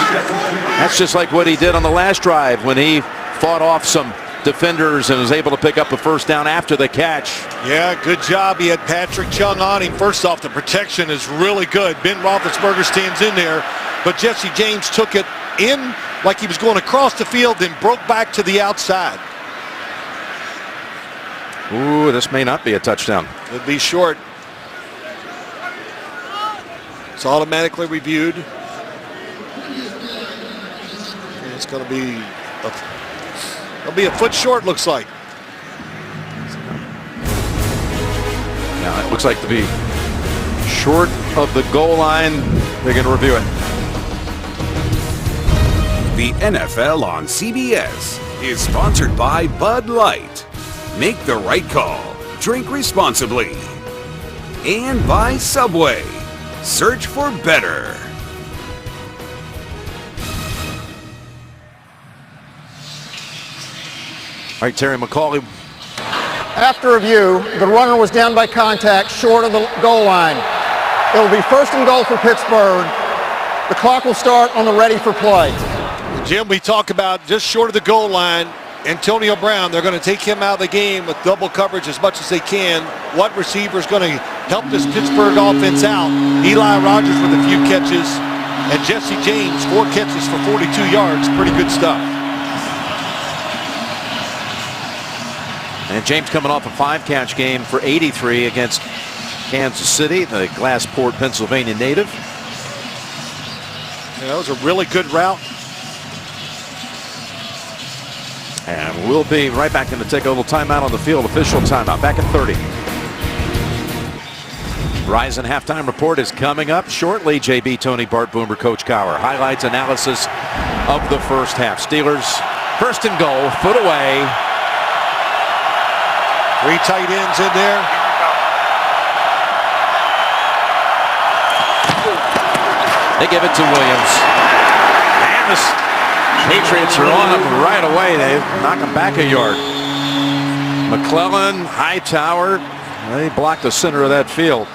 That's just like what he did on the last drive when he fought off some defenders and was able to pick up the first down after the catch. Yeah, good job. He had Patrick Chung on him. First off, the protection is really good. Ben Roethlisberger stands in there, but Jesse James took it in like he was going across the field, then broke back to the outside. Ooh, this may not be a touchdown. It'd be short. It's automatically reviewed. It's going to be it'll be a foot short, looks like. Yeah, it looks like to be short of the goal line. They're going to review it. The NFL on CBS is sponsored by Bud Light. Make the right call. Drink responsibly. And by Subway. Search for better. All right, Terry McCauley. After review, the runner was down by contact short of the goal line. It will be 1st and goal for Pittsburgh. The clock will start on the ready for play. Jim, we talk about just short of the goal line. Antonio Brown, they're going to take him out of the game with double coverage as much as they can. What receiver is going to help this Pittsburgh offense out? Eli Rogers with a few catches, and Jesse James, 4 catches for 42 yards. Pretty good stuff. And James coming off a 5-catch game for 83 against Kansas City, the Glassport, Pennsylvania native. Yeah, that was a really good route. And we'll be right back in to take a little timeout on the field. Official timeout back at 30. Verizon halftime report is coming up shortly. JB, Tony, Bart, Boomer, Coach Cowher. Highlights, analysis of the first half. Steelers first and goal, foot away. 3 tight ends in there. They give it to Williams. And the Patriots are on him right away. They knock him back a yard. McClellan, Hightower, they block the center of that field.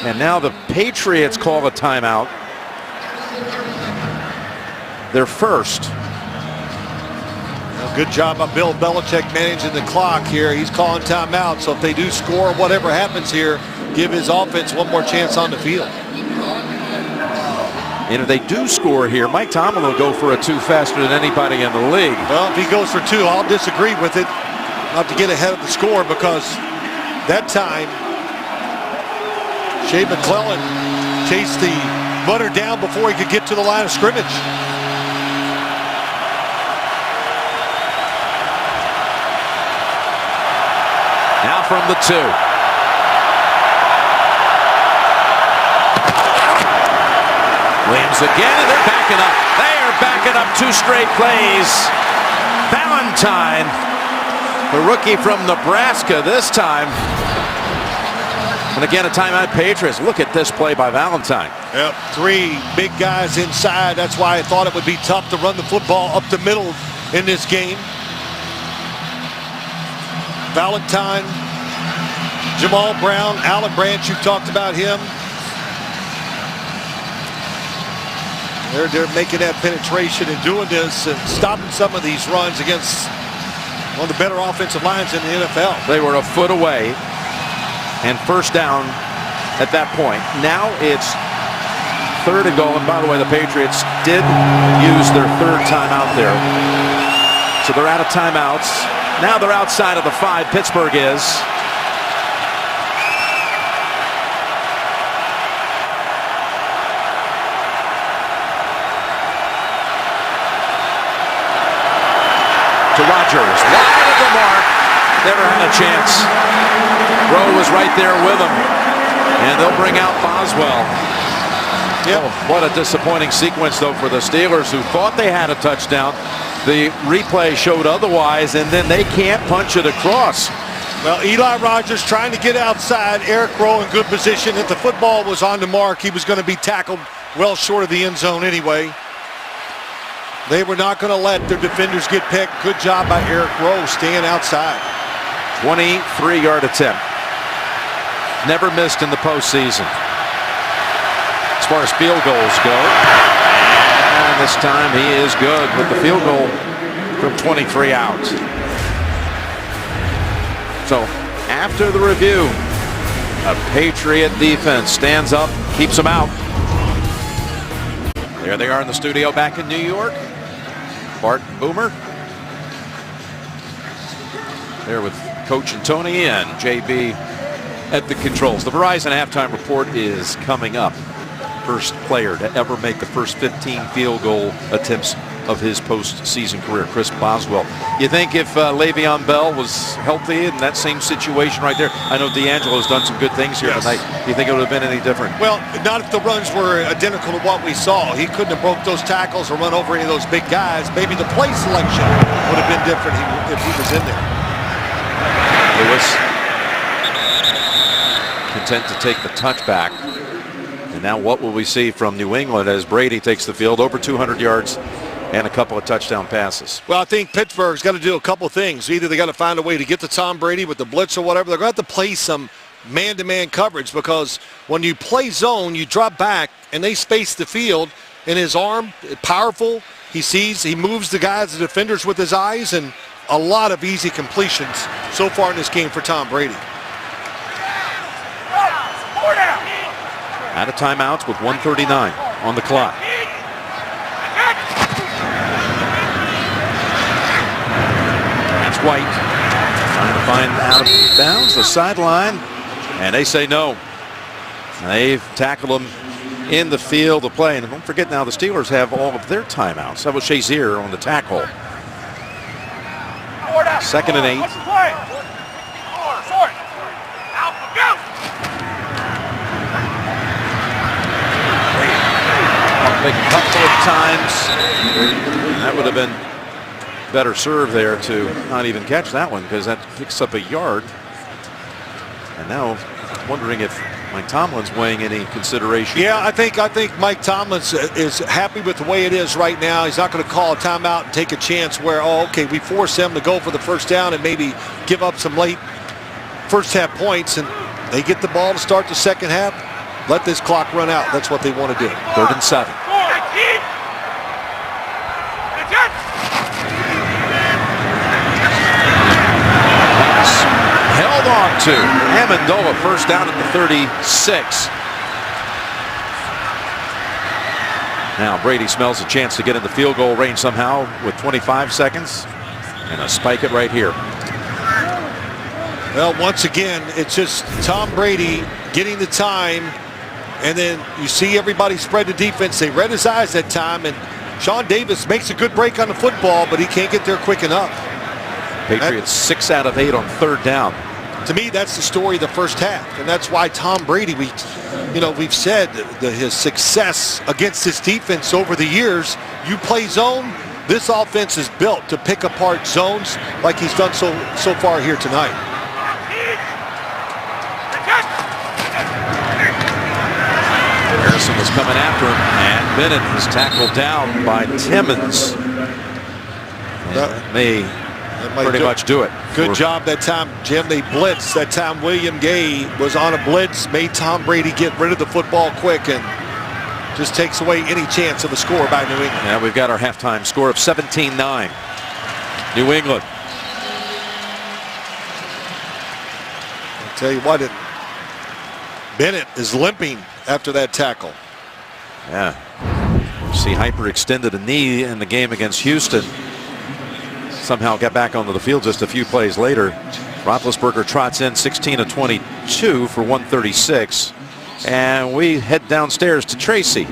And now the Patriots call a timeout. Their first. Well, good job by Bill Belichick managing the clock here. He's calling timeout. So if they do score, whatever happens here, give his offense one more chance on the field. And if they do score here, Mike Tomlin will go for a 2 faster than anybody in the league. Well, if he goes for 2, I'll disagree with it. Not to get ahead of the score, because that time Shea McClellan chased the runner down before he could get to the line of scrimmage. Now from the 2. Williams again, and they're backing up. They are backing up 2 straight plays. Valentine, the rookie from Nebraska this time. And again, a timeout Patriots. Look at this play by Valentine. Yep, 3 big guys inside. That's why I thought it would be tough to run the football up the middle in this game. Valentine, Jamal Brown, Alan Branch, you've talked about him. They're making that penetration and doing this and stopping some of these runs against one of the better offensive lines in the NFL. They were a foot away and first down at that point. Now it's 3rd and goal. And by the way, the Patriots did use their 3rd timeout there. So they're out of timeouts. Now they're outside of the 5. Pittsburgh is. To Rodgers, wide of the mark, never had a chance. Rowe was right there with him, and they'll bring out Boswell. Yep. Oh, what a disappointing sequence, though, for the Steelers, who thought they had a touchdown. The replay showed otherwise, and then they can't punch it across. Well, Eli Rogers trying to get outside. Eric Rowe in good position. If the football was on the mark, he was going to be tackled well short of the end zone anyway. They were not going to let their defenders get picked. Good job by Eric Rowe staying outside. 23-yard attempt. Never missed in the postseason. As far as field goals go. And this time he is good with the field goal from 23 out. So after the review, a Patriot defense stands up, keeps them out. There they are in the studio back in New York. Bart and Boomer. There with Coach and Tony and JB at the controls. The Verizon halftime report is coming up. First player to ever make the first 15 field goal attempts of his postseason career, Chris Boswell. You think if Le'Veon Bell was healthy in that same situation right there, I know D'Angelo's done some good things here tonight. Do you think it would have been any different? Well, not if the runs were identical to what we saw. He couldn't have broke those tackles or run over any of those big guys. Maybe the play selection would have been different if he was in there. Lewis content to take the touchback. And now what will we see from New England as Brady takes the field over 200 yards and a couple of touchdown passes? Well, I think Pittsburgh's got to do a couple things. Either they got to find a way to get to Tom Brady with the blitz or whatever. They're going to have to play some man-to-man coverage, because when you play zone, you drop back and they space the field, and his arm, powerful. He sees, he moves the guys, the defenders with his eyes, and a lot of easy completions so far in this game for Tom Brady. Out of timeouts with 1:39 on the clock. That's White trying to find out of bounds, the sideline, and they say no. They've tackled him in the field of play. And don't forget now, the Steelers have all of their timeouts. That was Shazier on the tackle. 2nd and 8. A couple of times. That would have been better serve there to not even catch that one, because that picks up a yard. And now wondering if Mike Tomlin's weighing any consideration. Yeah, I think Mike Tomlin is happy with the way it is right now. He's not going to call a timeout and take a chance where, oh, okay, we force them to go for the first down and maybe give up some late first half points, and they get the ball to start the second half. Let this clock run out. That's what they want to do. 3rd and 7. Held on to. Amendola first down at the 36. Now Brady smells a chance to get in the field goal range somehow with 25 seconds. And a spike it right here. Well, once again, it's just Tom Brady getting the time. And then you see everybody spread the defense. They read his eyes that time. And Sean Davis makes a good break on the football, but he can't get there quick enough. Patriots 6 out of 8 on 3rd down. To me, that's the story of the first half, and that's why Tom Brady, we've said his success against this defense over the years. You play zone, this offense is built to pick apart zones like he's done so far here tonight. Harrison was coming after him, and Bennett is tackled down by Timmons. That may pretty much do it. Good job that time, Jim. They blitzed. That time William Gay was on a blitz, made Tom Brady get rid of the football quick, and just takes away any chance of a score by New England. Yeah, we've got our halftime score of 17-9. New England. I'll tell you what, Bennett is limping after that tackle. Yeah. See, hyperextended a knee in the game against Houston. Somehow got back onto the field just a few plays later. Roethlisberger trots in 16 of 22 for 136. And we head downstairs to Tracy.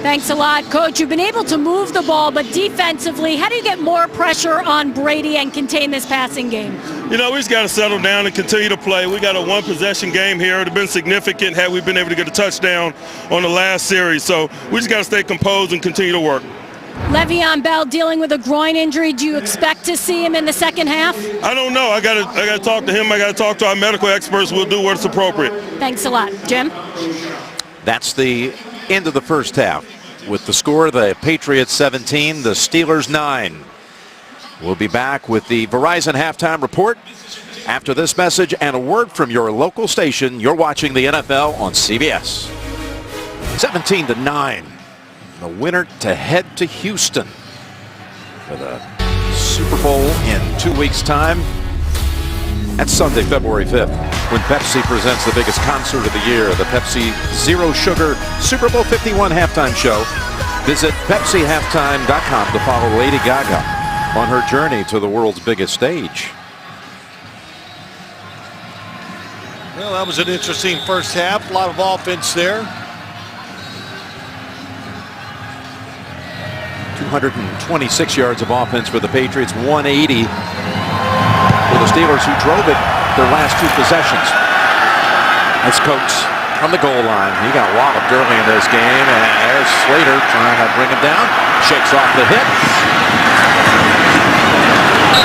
Thanks a lot, Coach. You've been able to move the ball, but defensively, how do you get more pressure on Brady and contain this passing game? You know, we just got to settle down and continue to play. We got a one-possession game here. It would have been significant had we been able to get a touchdown on the last series. So we just got to stay composed and continue to work. Le'Veon Bell dealing with a groin injury. Do you expect to see him in the second half? I don't know. I got to talk to him. I got to talk to our medical experts. We'll do what's appropriate. Thanks a lot. Jim? That's the end of the first half. With the score, the Patriots 17, the Steelers 9. We'll be back with the Verizon halftime report after this message and a word from your local station. You're watching the NFL on CBS. 17-9. The winner to head to Houston for the Super Bowl in 2 weeks' time. That's Sunday, February 5th, when Pepsi presents the biggest concert of the year, the Pepsi Zero Sugar Super Bowl 51 halftime show. Visit PepsiHalftime.com to follow Lady Gaga on her journey to the world's biggest stage. Well, that was an interesting first half. A lot of offense there. 226 yards of offense for the Patriots, 180 for the Steelers, who drove it their last 2 possessions. That's Coates from the goal line. He got walloped early in this game, and there's Slater trying to bring him down. Shakes off the hit.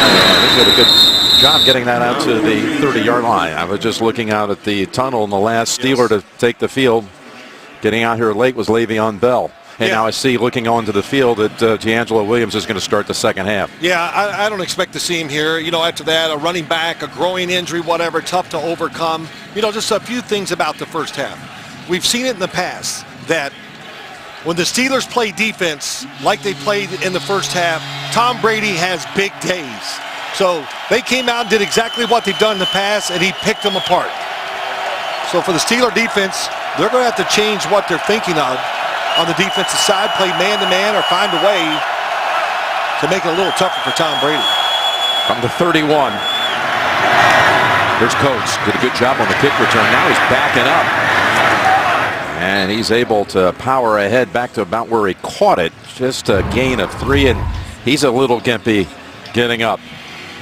Yeah, they did a good job getting that out to the 30-yard line. I was just looking out at the tunnel, and the last Steeler to take the field, getting out here late, was Le'Veon Bell. And now I see, looking onto the field, that D'Angelo Williams is going to start the second half. Yeah, I don't expect to see him here. You know, after that, a running back, a groin injury, whatever, tough to overcome. You know, just a few things about the first half. We've seen it in the past that when the Steelers play defense like they played in the first half, Tom Brady has big days. So they came out and did exactly what they've done in the past, and he picked them apart. So for the Steeler defense, they're going to have to change what they're thinking of on the defensive side, play man-to-man or find a way to make it a little tougher for Tom Brady. From the 31. Here's Coates. Did a good job on the kick return. Now he's backing up. And he's able to power ahead back to about where he caught it. Just a gain of 3, and he's a little gimpy getting up.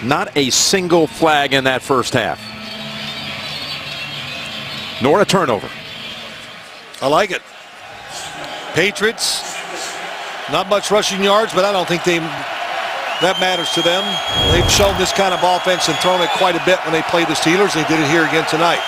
Not a single flag in that first half. Nor a turnover. I like it. Patriots, not much rushing yards, but I don't think that matters to them. They've shown this kind of offense and thrown it quite a bit when they played the Steelers. They did it here again tonight.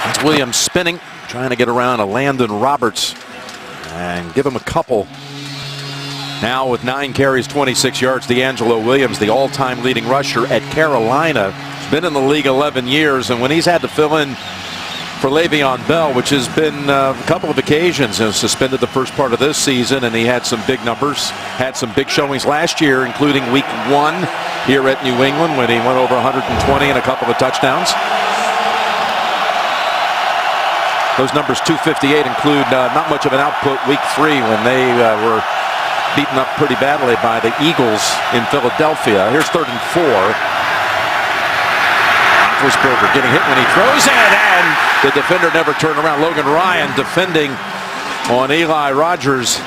That's Williams spinning, trying to get around a Landon Roberts and give him a couple. Now with 9 carries, 26 yards, D'Angelo Williams, the all-time leading rusher at Carolina. He's been in the league 11 years, and when he's had to fill in for Le'Veon Bell, which has been a couple of occasions, suspended the first part of this season, and he had some big numbers, had some big showings last year, including week 1 here at New England when he went over 120 and a couple of touchdowns. Those numbers 258 include not much of an output week 3 when they were beaten up pretty badly by the Eagles in Philadelphia. Here's 3rd and 4. Roethlisberger getting hit when he throws it, and the defender never turned around. Logan Ryan defending on Eli Rogers,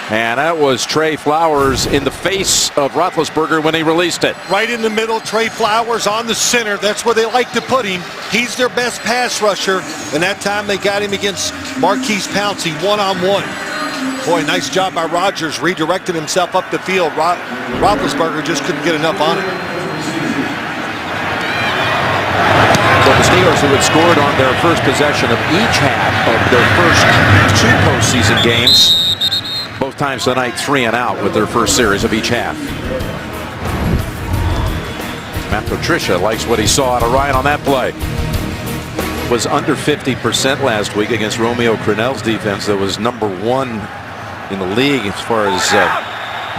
and that was Trey Flowers in the face of Roethlisberger when he released it. Right in the middle, Trey Flowers on the center. That's where they like to put him. He's their best pass rusher, and that time they got him against Marquise Pouncey one-on-one. Boy, nice job by Rodgers, redirected himself up the field. Roethlisberger just couldn't get enough on it. So the Steelers, who had scored on their first possession of each half of their first 2 postseason games, both times tonight 3 and out with their first series of each half. Matt Patricia likes what he saw out of Ryan on that play. Was under 50% last week against Romeo Crennel's defense that was number 1 in the league as far as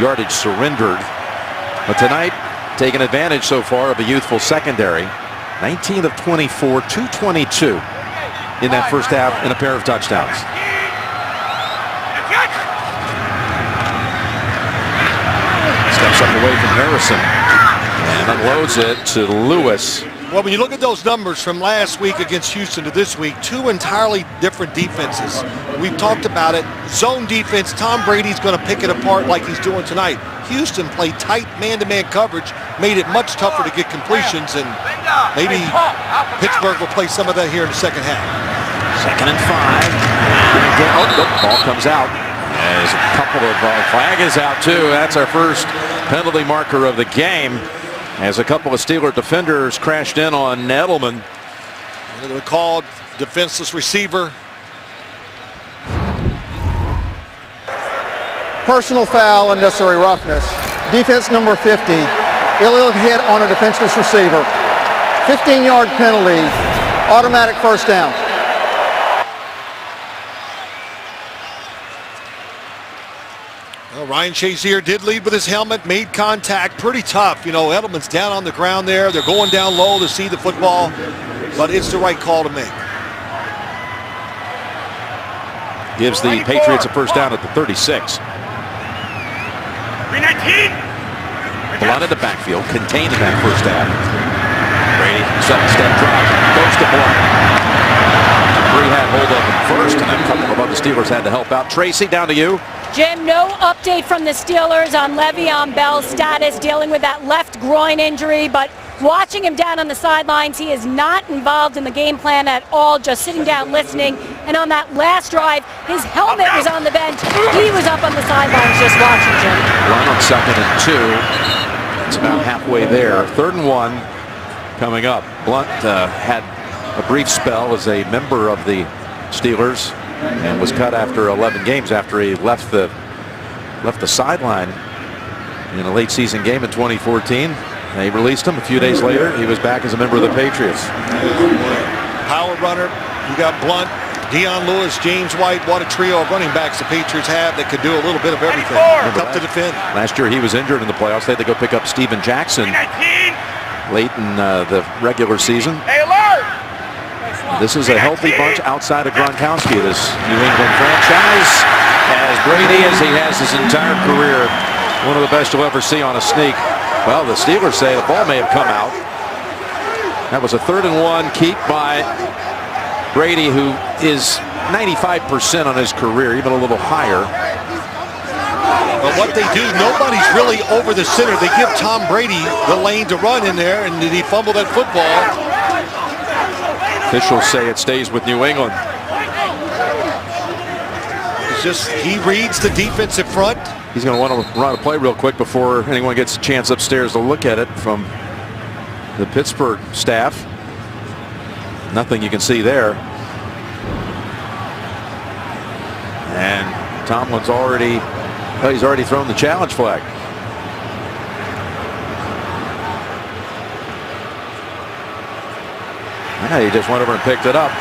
yardage surrendered. But tonight, taking advantage so far of a youthful secondary. 19 of 24, 222 in that first half and a pair of touchdowns. Steps up away from Harrison and unloads it to Lewis. Well, when you look at those numbers from last week against Houston to this week, 2 entirely different defenses. We've talked about it. Zone defense, Tom Brady's going to pick it apart like he's doing tonight. Houston played tight man-to-man coverage, made it much tougher to get completions, and maybe Pittsburgh will play some of that here in the second half. 2nd and 5. Oh, ball comes out. There's a couple of flag is out too. That's our first penalty marker of the game, as a couple of Steeler defenders crashed in on Edelman. They're called defenseless receiver. Personal foul, unnecessary roughness. Defense number 50. Illegal hit on a defenseless receiver. 15-yard penalty. Automatic first down. Well, Ryan Shazier did lead with his helmet, made contact, pretty tough. You know, Edelman's down on the ground there. They're going down low to see the football, but it's the right call to make. Gives the Patriots a first down at the 36. 319. Blunt in the backfield, contained in that first half. Brady, 7-step drop, goes to Blunt. Three had hold of him first, and a couple of other Steelers had to help out. Tracy, down to you. Jim, no update from the Steelers on Le'Veon Bell's status, dealing with that left groin injury, but watching him down on the sidelines, he is not involved in the game plan at all, just sitting down listening. And on that last drive, his helmet was on the bench. He was up on the sidelines just watching, Jim. Run on 2nd and 2. It's about halfway there. 3rd and 1 coming up. Blunt had a brief spell as a member of the Steelers and was cut after 11 games after he left the sideline in a late season game in 2014. They released him a few days later. He was back as a member of the Patriots. power runner. You got Blunt, Dion Lewis, James White. What a trio of running backs the Patriots have that could do a little bit of everything. Tough to defend. Last year he was injured in the playoffs. They had to go pick up Steven Jackson late in the regular season. Hey, alert! This is a healthy bunch outside of Gronkowski, this New England franchise. As Brady, as he has his entire career, one of the best you'll ever see on a sneak. Well, the Steelers say the ball may have come out. That was a 3rd and 1 keep by Brady, who is 95% on his career, even a little higher. But what they do, nobody's really over the center. They give Tom Brady the lane to run in there, and did he fumble that football? Officials say it stays with New England. It's just he reads the defensive front. He's going to want to run a play real quick before anyone gets a chance upstairs to look at it from the Pittsburgh staff. Nothing you can see there. And Tomlin's already, well, he's already thrown the challenge flag. Yeah, he just went over and picked it up.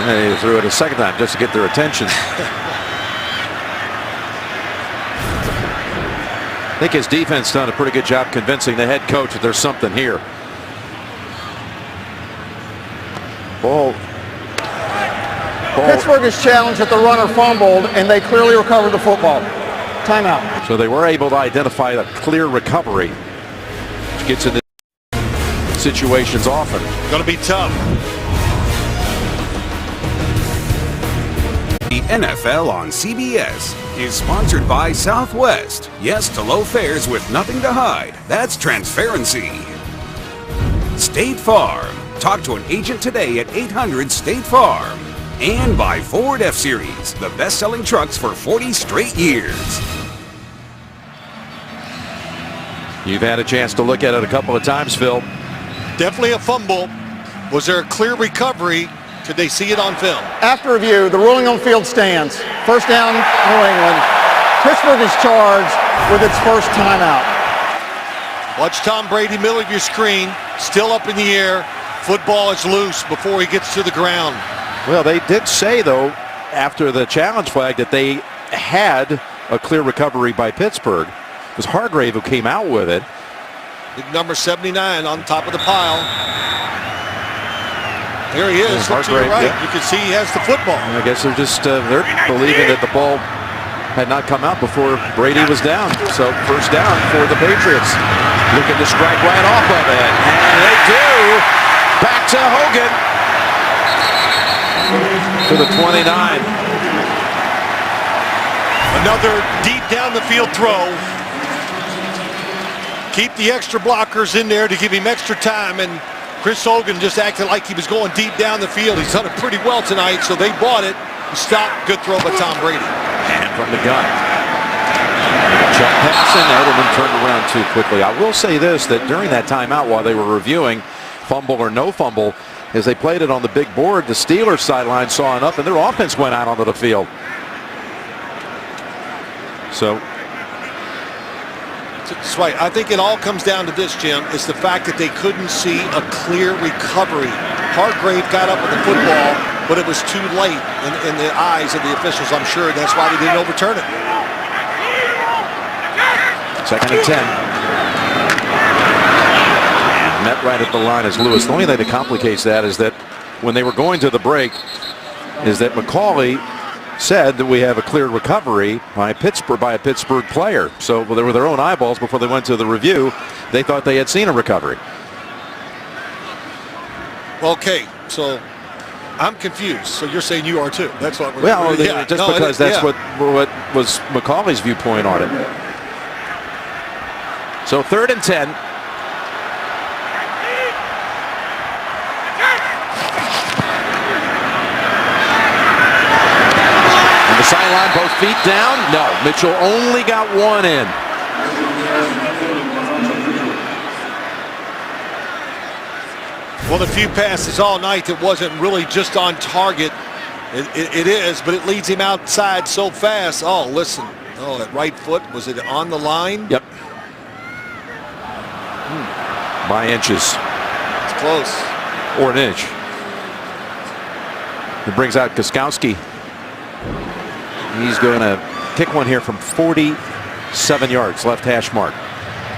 And he threw it a second time just to get their attention. I think his defense done a pretty good job convincing the head coach that there's something here. Ball. Pittsburgh is challenged that the runner fumbled, and they clearly recovered the football. Timeout. So they were able to identify a clear recovery, which gets in situations often. Going to be tough. The NFL on CBS is sponsored by Southwest. Yes to low fares with nothing to hide. That's transparency. State Farm. Talk to an agent today at 800 State Farm. And by Ford F-Series, the best-selling trucks for 40 straight years. You've had a chance to look at it a couple of times, Phil. Definitely a fumble. Was there a clear recovery? Could they see it on film? After review, the ruling on field stands. First down, New England. Pittsburgh is charged with its first timeout. Watch Tom Brady, middle of your screen, still up in the air. Football is loose before he gets to the ground. Well, they did say, though, after the challenge flag, that they had a clear recovery by Pittsburgh. It was Hargrave who came out with it. Big number 79 on top of the pile. There he is. Look to your right. Yeah. You can see he has the football. I guess they're just they're believing that the ball had not come out before Brady was down. So first down for the Patriots. Looking to strike right off of it. And they do. Back to Hogan. To the 29. Another deep down the field throw. Keep the extra blockers in there to give him extra time, and Chris Hogan just acted like he was going deep down the field. He's done it pretty well tonight, so they bought it. Stopped. Good throw by Tom Brady. And from the gun. Chuck pass, and Edelman turned around too quickly. I will say this, that during that timeout while they were reviewing fumble or no fumble, as they played it on the big board, the Steelers sideline saw it up, and their offense went out onto the field. So that's right. I think it all comes down to this, Jim. It's the fact that they couldn't see a clear recovery. Hargrave got up with the football, but it was too late in the eyes of the officials, I'm sure. That's why they didn't overturn it. Second and 10. And met right at the line is Lewis. The only thing that complicates that is that when they were going to the break, is that McCauley said that we have a clear recovery by a Pittsburgh player. So they were their own eyeballs before they went to the review. They thought they had seen a recovery. Okay, so I'm confused. So you're saying you are too? That's what we're. Well, yeah, just because that's what was McCauley's viewpoint on it. So 3rd and 10. The sideline, both feet down. No, Mitchell only got one in. Well, the few passes all night that wasn't really just on target. It is, but it leads him outside so fast. Oh, listen. Oh, that right foot, was it on the line? Yep. by inches. It's close. Or an inch. It brings out Gostkowski. He's going to kick one here from 47 yards, left hash mark.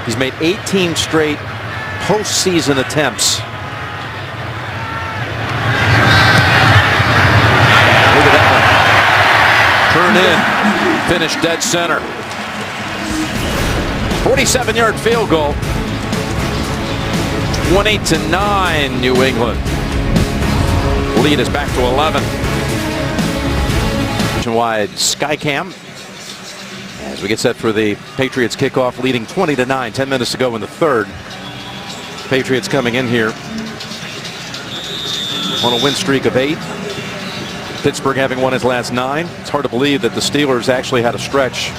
He's made 18 straight postseason attempts. Look at that one. Turn in, finish dead center. 47-yard field goal. 28-9 New England. Lead is back to 11. Nationwide Skycam as we get set for the Patriots kickoff, leading 20-9. 10 minutes to go in the third. Patriots coming in here on a win streak of 8. Pittsburgh having won his last 9. It's hard to believe that the Steelers actually had a stretch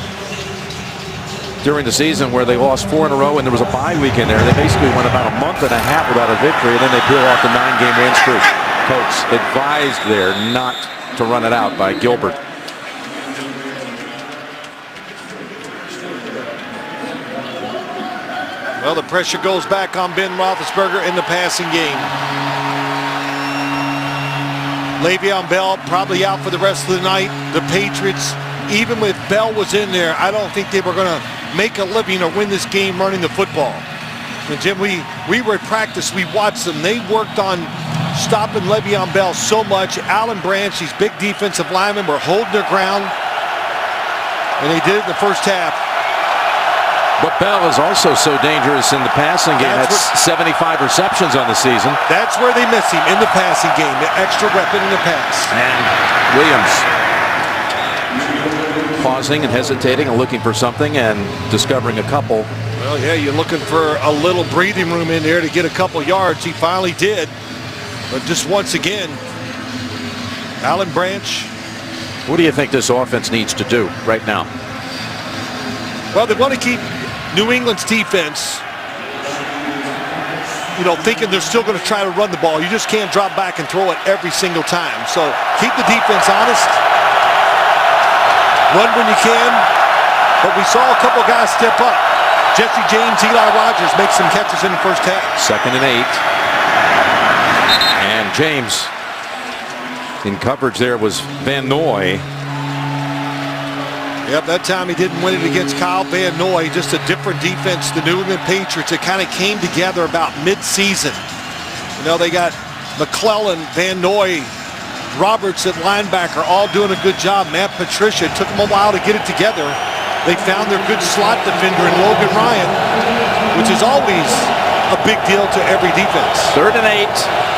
during the season where they lost 4 in a row and there was a bye week in there. They basically went about a month and a half without a victory, and then they peel off the 9-game win streak. Coach advised there not to run it out by Gilbert. Well, the pressure goes back on Ben Roethlisberger in the passing game. Le'Veon Bell probably out for the rest of the night. The Patriots, even with Bell was in there, I don't think they were going to make a living or win this game running the football. And Jim, we were at practice, we watched them. They worked on stopping Le'Veon Bell so much. Alan Branch, these big defensive linemen were holding their ground, and they did it in the first half. But Bell is also so dangerous in the passing game. That's 75 receptions on the season. That's where they miss him, in the passing game, the extra weapon in the pass. And Williams pausing and hesitating and looking for something and discovering a couple. Well, yeah, you're looking for a little breathing room in there to get a couple yards. He finally did. But just once again, Alan Branch. What do you think this offense needs to do right now? Well, they want to keep New England's defense, thinking they're still going to try to run the ball. You just can't drop back and throw it every single time. So keep the defense honest. Run when you can. But we saw a couple guys step up. Jesse James, Eli Rogers make some catches in the first half. 2nd and 8. And James in coverage there was Van Noy. Yep, that time he didn't win it against Kyle Van Noy. Just a different defense. The New England Patriots, it kind of came together about mid-season. They got McClellan, Van Noy, Roberts at linebacker, all doing a good job. Matt Patricia, took them a while to get it together. They found their good slot defender in Logan Ryan, which is always a big deal to every defense. 3rd and 8.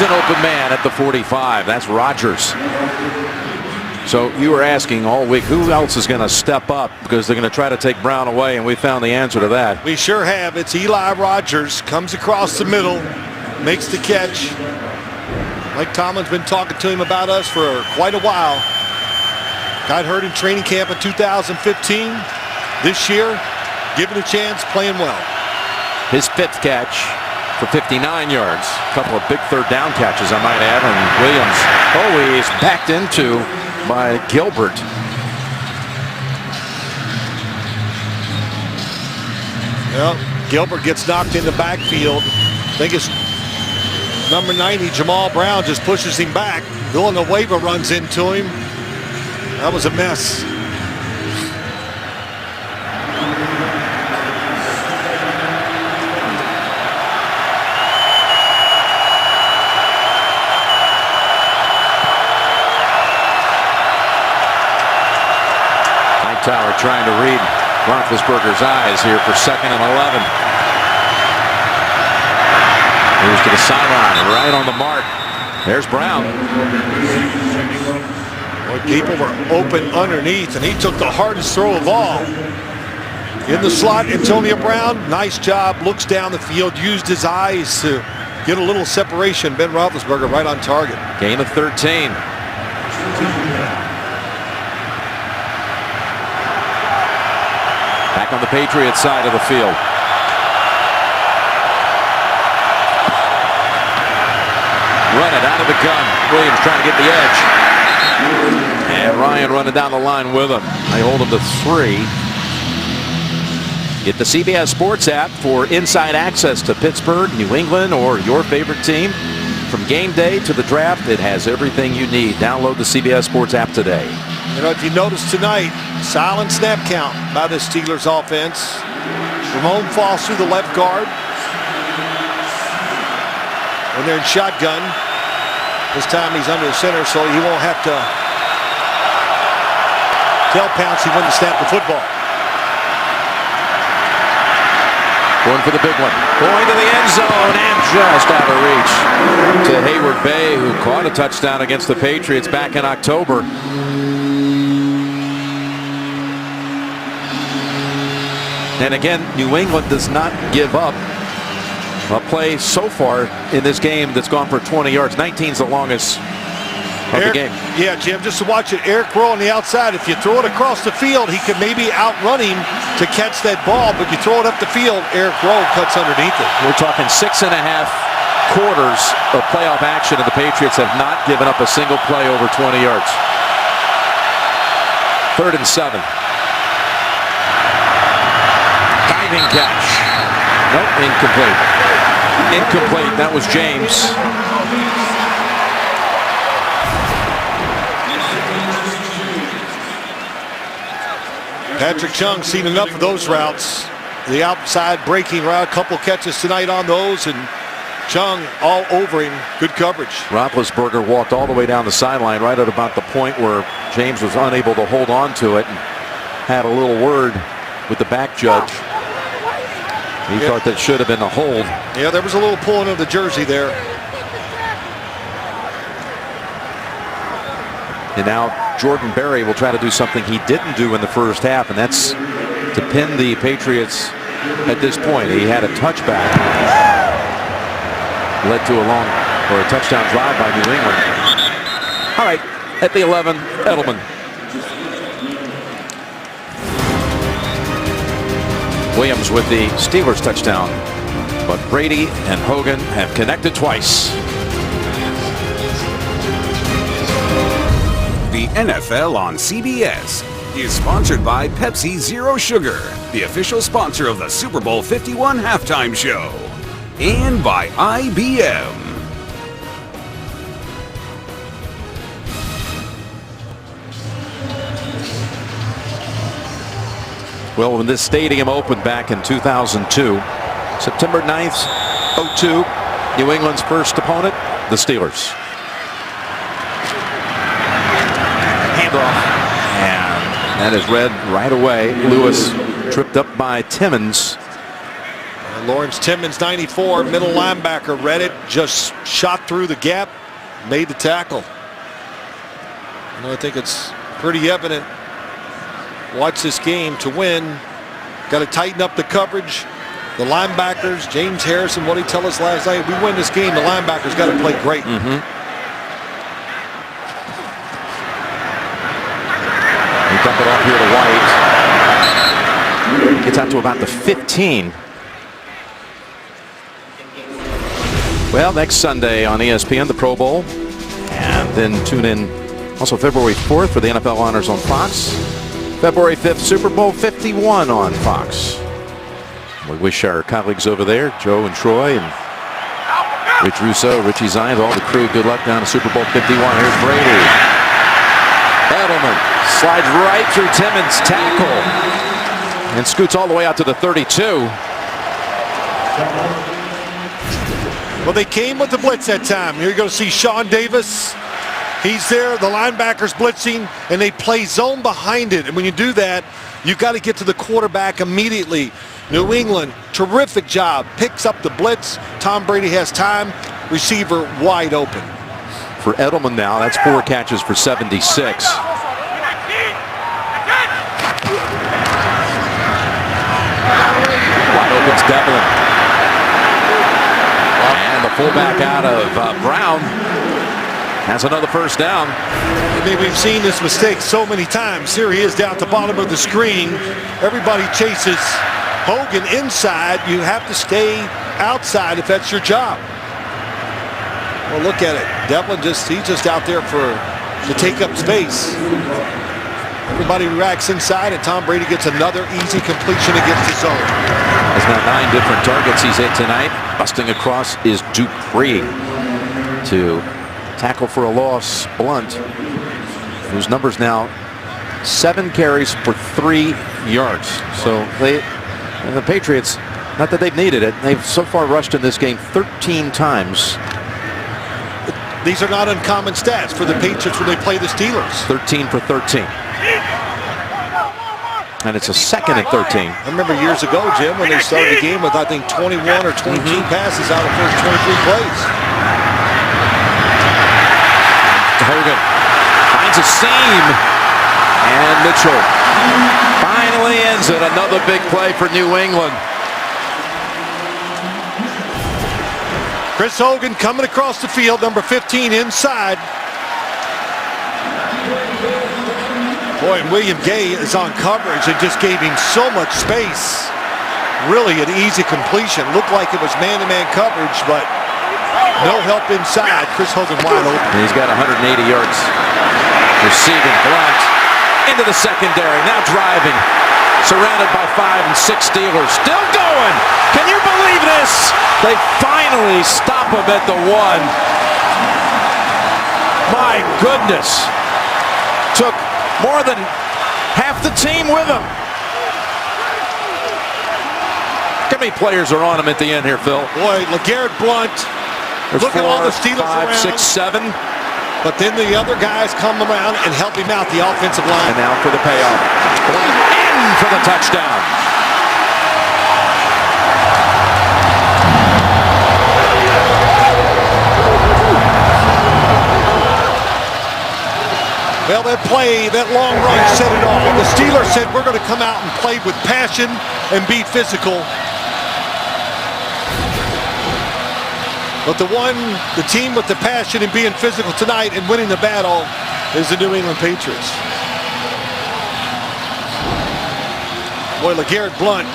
An open man at the 45. That's Rogers. So you were asking all week, who else is going to step up because they're going to try to take Brown away, and we found the answer to that. We sure have. It's Eli Rogers. Comes across the middle, makes the catch. Mike Tomlin's been talking to him about us for quite a while. Got hurt in training camp in 2015. This year, given a chance, playing well. His 5th catch for 59 yards. A couple of big 3rd down catches, I might add. And Williams always backed into by Gilbert. Well, Gilbert gets knocked in the backfield. I think it's number 90, Jamal Brown, just pushes him back. Villanueva runs into him. That was a mess. Tower trying to read Roethlisberger's eyes here for 2nd and 11. Here's to the sideline, right on the mark. There's Brown. Boy, people were open underneath, and he took the hardest throw of all. In the slot, Antonio Brown, nice job, looks down the field, used his eyes to get a little separation. Ben Roethlisberger right on target. Gain of 13. Back on the Patriots side of the field. Run it out of the gun. Williams trying to get the edge. And Ryan running down the line with him. They hold him to 3. Get the CBS Sports app for inside access to Pittsburgh, New England, or your favorite team. From game day to the draft, it has everything you need. Download the CBS Sports app today. You know, if you notice tonight, silent snap count by the Steelers offense. Ramon falls through the left guard. When they're in shotgun, this time he's under the center, so he won't have to tell Pouncey when to snap the football. Going for the big one. Going to the end zone and just out of reach to Hayward Bay, who caught a touchdown against the Patriots back in October. And again, New England does not give up a play so far in this game that's gone for 20 yards. 19 is the longest of the game. Yeah, Jim, just to watch it. Eric Rowe on the outside. If you throw it across the field, he could maybe outrun him to catch that ball, but you throw it up the field, Eric Rowe cuts underneath it. We're talking 6.5 quarters of playoff action, and the Patriots have not given up a single play over 20 yards. 3rd and 7. Diving catch. Nope, incomplete. Incomplete. That was James. Patrick Chung seen enough of those routes. The outside breaking route, a couple catches tonight on those, and Chung all over him. Good coverage. Roethlisberger walked all the way down the sideline right at about the point where James was unable to hold on to it and had a little word with the back judge. He thought that should have been a hold. Yeah, there was a little pulling of the jersey there. And now Jordan Berry will try to do something he didn't do in the first half, and that's to pin the Patriots at this point. He had a touchback. Led to a touchdown drive by New England. All right, at the 11, Edelman. Williams with the Steelers touchdown. But Brady and Hogan have connected twice. The NFL on CBS is sponsored by Pepsi Zero Sugar, the official sponsor of the Super Bowl 51 halftime show, and by IBM. Well, when this stadium opened back in 2002, September 9th, 2002, New England's first opponent, the Steelers. Handoff, and that is read right away. Lewis tripped up by Timmons. Lawrence Timmons, 94, middle linebacker, read it, just shot through the gap, made the tackle. And I think it's pretty evident. Watch this game to win. Got to tighten up the coverage. The linebackers, James Harrison, what did he tell us last night? We win this game, the linebackers got to play great. He dumped it off here to White. Gets out to about the 15. Well, next Sunday on ESPN, the Pro Bowl. And then tune in also February 4th for the NFL Honors on Fox. February 5th, Super Bowl 51 on Fox. We wish our colleagues over there, Joe and Troy and Rich Russo, Richie Zines, all the crew, good luck down to Super Bowl 51. Here's Brady. Edelman slides right through Timmons' tackle and scoots all the way out to the 32. Well, they came with the blitz that time. Here you go to see Sean Davis. He's there, the linebackers blitzing, and they play zone behind it. And when you do that, you've got to get to the quarterback immediately. New England, terrific job. Picks up the blitz. Tom Brady has time. Receiver wide open. For Edelman now, that's 4 catches for 76. Wide open's Devlin. And the fullback out of Brown has another first down. I mean, we've seen this mistake so many times. Here he is down at the bottom of the screen. Everybody chases Hogan inside. You have to stay outside if that's your job. Well, look at it. Devlin he's just out there to take up space. Everybody reacts inside, and Tom Brady gets another easy completion against the zone. Has now 9 different targets he's hit tonight. Busting across is Dupree to tackle for a loss. Blunt, whose number's now 7 carries for 3 yards. So the Patriots, not that they've needed it, they've so far rushed in this game 13 times. These are not uncommon stats for the Patriots when they play the Steelers. 13 for 13. And it's a 2nd and 13. I remember years ago, Jim, when they started the game with, I think, 21 or 22 passes out of the first 23 plays. Hogan finds a seam. And Mitchell finally ends it. Another big play for New England. Chris Hogan coming across the field, number 15 inside. Boy, and William Gay is on coverage and just gave him so much space. Really an easy completion. Looked like it was man-to-man coverage, but no help inside. Chris Hogan wide open. And he's got 180 yards receiving. Blunt into the secondary, now driving. Surrounded by 5 and 6 Steelers. Still going. Can you believe this? They finally stop him at the 1. My goodness. Took more than half the team with him. How many players are on him at the end here, Phil? Boy, LeGarrette Blunt. There's Look 4, at all the Steelers 5, around. 6, 7. But then the other guys come around and help him out, the offensive line. And now for the payoff. Blunt in for the touchdown. Well, that play, that long run set it off. The Steelers said, we're going to come out and play with passion and be physical. But the team with the passion and being physical tonight and winning the battle is the New England Patriots. Boy, LeGarrette Blunt,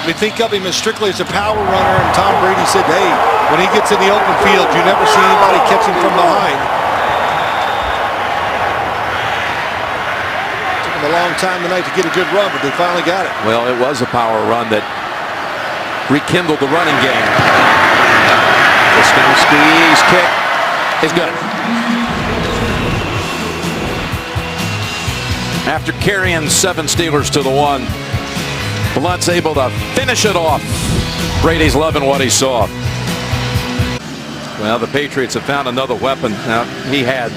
we think of him as strictly as a power runner, and Tom Brady said, hey, when he gets in the open field, you never see anybody catch him from behind. Took him a long time tonight to get a good run, but they finally got it. Well, it was a power run that rekindled the running game. Wisniewski's kick is good. After carrying 7 Steelers to the 1, Blunt's able to finish it off. Brady's loving what he saw. Well, the Patriots have found another weapon. Now, he had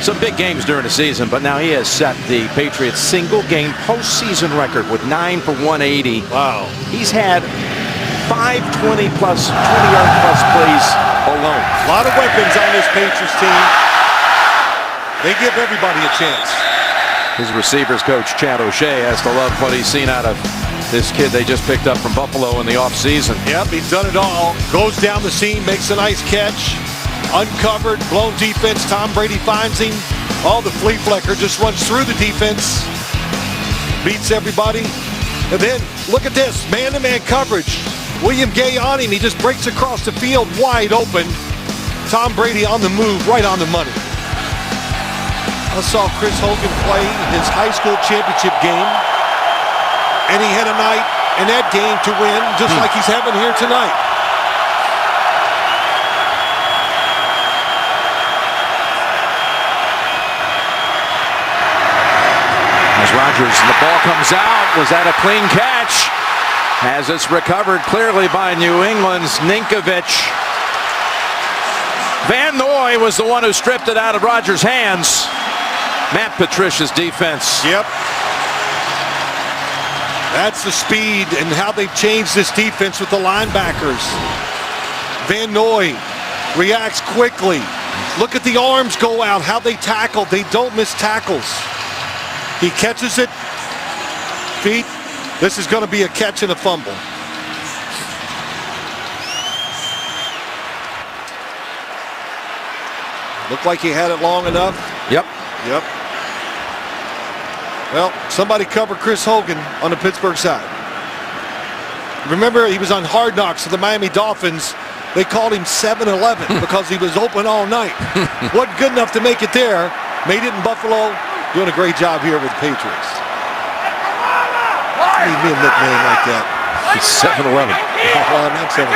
some big games during the season, but now he has set the Patriots single-game postseason record with 9 for 180. Wow. He's had 5 20-plus, 20-yard-plus plays alone. A lot of weapons on this Patriots team. They give everybody a chance. His receivers coach, Chad O'Shea, has to love what he's seen out of this kid they just picked up from Buffalo in the offseason. Yep, he's done it all. Goes down the seam, makes a nice catch. Uncovered, blown defense. Tom Brady finds him. All the flea flicker just runs through the defense. Beats everybody. And then, look at this, man-to-man coverage. William Gay on him. He just breaks across the field wide open. Tom Brady on the move, right on the money. I saw Chris Hogan play his high school championship game, and he had a night in that game to win, just like he's having here tonight. As Rodgers, the ball comes out. Was that a clean catch? As it's recovered clearly by New England's Ninkovich. Van Noy was the one who stripped it out of Rodgers' hands. Matt Patricia's defense. Yep. That's the speed and how they've changed this defense with the linebackers. Van Noy reacts quickly. Look at the arms go out, how they tackle. They don't miss tackles. He catches it. Feet. This is going to be a catch and a fumble. Looked like he had it long enough. Yep. Yep. Well, somebody covered Chris Hogan on the Pittsburgh side. Remember, he was on Hard Knocks for the Miami Dolphins, They called him 7-11 because he was open all night. Wasn't good enough to make it there. Made it in Buffalo. Doing a great job here with the Patriots. Need me a nickname like that. He's 7-11. Well, not 7-11.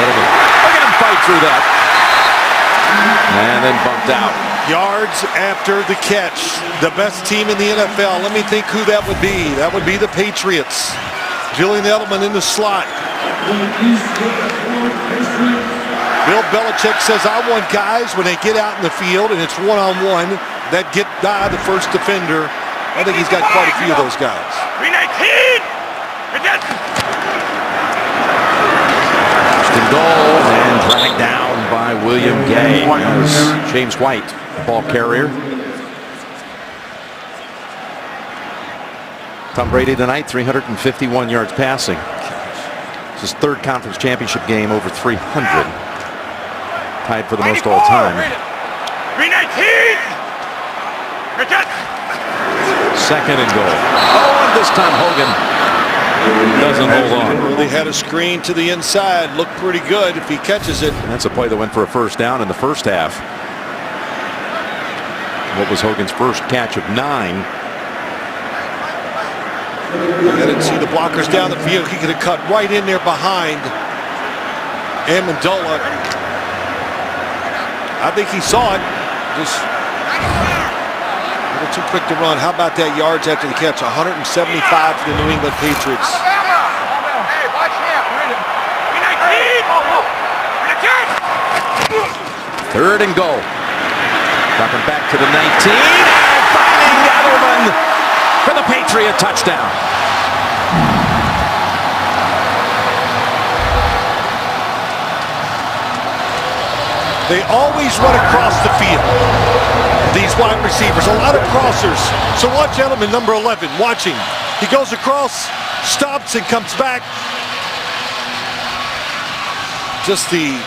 Look at him fight through that. And then bumped out. Yards after the catch. The best team in the NFL. Let me think who that would be. That would be the Patriots. Julian Edelman in the slot. Bill Belichick says, I want guys when they get out in the field and it's one-on-one that get by the first defender. I think he's got quite a few of those guys. 319! Goal and dragged down by William Gay. That was James White, ball carrier. Tom Brady tonight, 351 yards passing. It's his third conference championship game over 300. Tied for the most all time. 319! Second and goal. Oh, and this time Hogan doesn't hold on. They had a screen to the inside. Looked pretty good if he catches it. That's a play that went for a first down in the first half. What was Hogan's first catch of 9? I didn't see the blockers down the field. He could have cut right in there behind Amendola. I think he saw it. Just a little too quick to run. How about that yards after the catch? 175 for the New England Patriots. Hey, watch him. 319! Third and goal. Dropping back to the 19 and finding Edelman for the Patriot touchdown. They always run across the field. These wide receivers, a lot of crossers. So watch Edelman, number 11, watch him. He goes across, stops, and comes back. Just we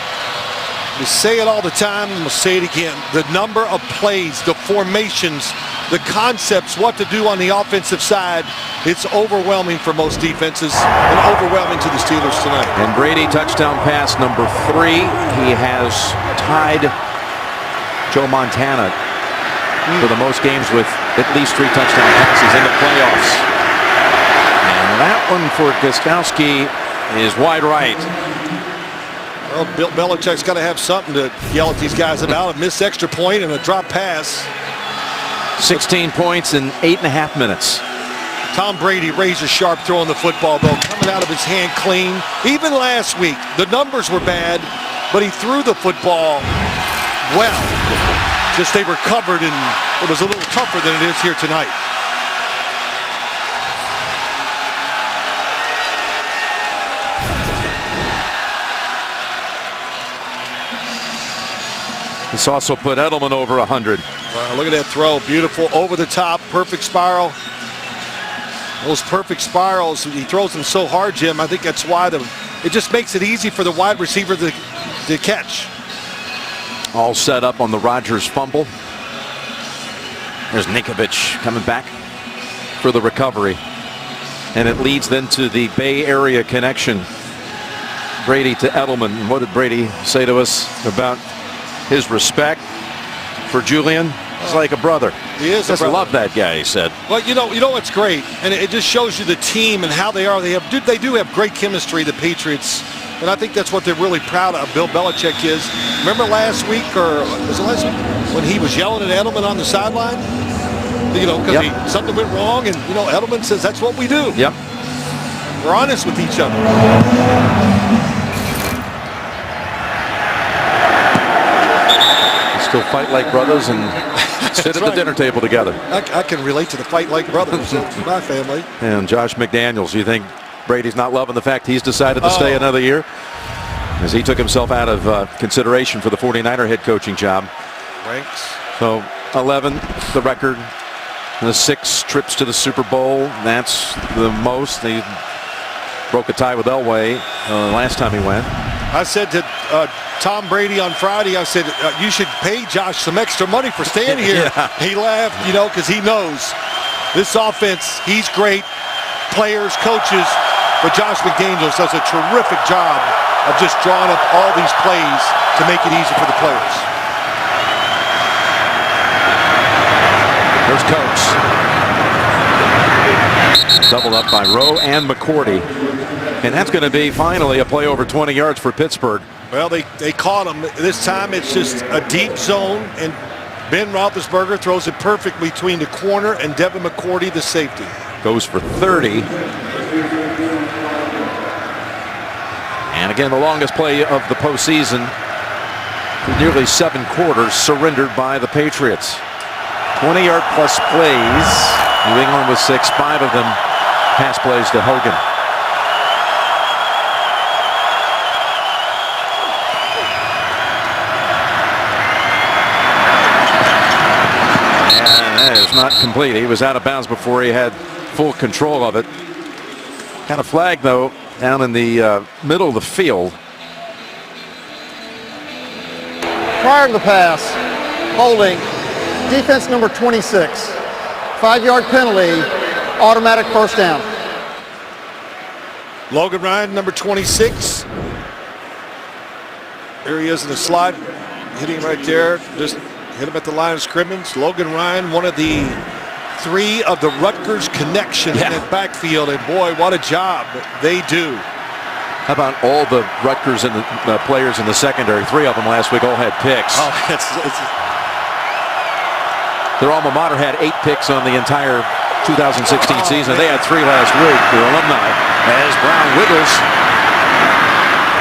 say it all the time, and we'll say it again. The number of plays, the formations, the concepts, what to do on the offensive side, it's overwhelming for most defenses and overwhelming to the Steelers tonight. And Brady, touchdown pass number 3. He has tied Joe Montana for the most games with at least 3 touchdown passes in the playoffs. And that one for Gostkowski is wide right. Well, Bill Belichick's got to have something to yell at these guys about. A missed extra point and a drop pass. 16 points in 8.5 minutes. Tom Brady razor sharp throwing the football, though, coming out of his hand clean. Even last week, the numbers were bad, but he threw the football well. Just they were covered, and it was a little tougher than it is here tonight. This also put Edelman over 100. Look at that throw. Beautiful, over the top, perfect spiral. Those perfect spirals, he throws them so hard, Jim. I think that's why it just makes it easy for the wide receiver to catch. All set up on the Rodgers fumble. There's Ninkovich coming back for the recovery. And it leads then to the Bay Area connection. Brady to Edelman. What did Brady say to us about his respect for Julian? He's like a brother. He is. Just love that guy, he said. Well, you know what's great, and it just shows you the team and how they are. They do have great chemistry, the Patriots, and I think that's what they're really proud of. Bill Belichick is. Remember last week, or was it last week, when he was yelling at Edelman on the sideline? You know, because something went wrong, and Edelman says that's what we do. Yep. We're honest with each other. Still fight like brothers and sit at the dinner table together. I can relate to the fight like brothers. My family. And Josh McDaniels, you think Brady's not loving the fact he's decided to stay another year? As he took himself out of consideration for the 49er head coaching job. Ranks. So 11, the record. The 6 trips to the Super Bowl. That's the most. He broke a tie with Elway last time he went. I said to Tom Brady on Friday, I said, you should pay Josh some extra money for staying here. He laughed, because he knows this offense, he's great. players, coaches, but Josh McDaniels does a terrific job of just drawing up all these plays to make it easy for the players. There's Coates. Doubled up by Rowe and McCourty. And that's going to be finally a play over 20 yards for Pittsburgh. Well, they caught him. This time it's just a deep zone, and Ben Roethlisberger throws it perfect between the corner and Devin McCourty, the safety. Goes for 30. And again, the longest play of the postseason. Nearly 7 quarters surrendered by the Patriots. 20-yard plus plays. New England with 6, 5 of them pass plays to Hogan. And that is not complete. He was out of bounds before he had full control of it. Kind of flag, though, down in the middle of the field. Prior to the pass, holding, defense number 26. 5-yard penalty, automatic first down. Logan Ryan, number 26. There he is in the slot, hitting right there. Just hit him at the line of scrimmage. Logan Ryan, one of the 3 of the Rutgers connection in that backfield, and boy, what a job they do. How about all the Rutgers and the players in the secondary? 3 of them last week all had picks. Oh, Their alma mater had 8 picks on the entire 2016 season. They had 3 last week. The alumni, as Brown wiggles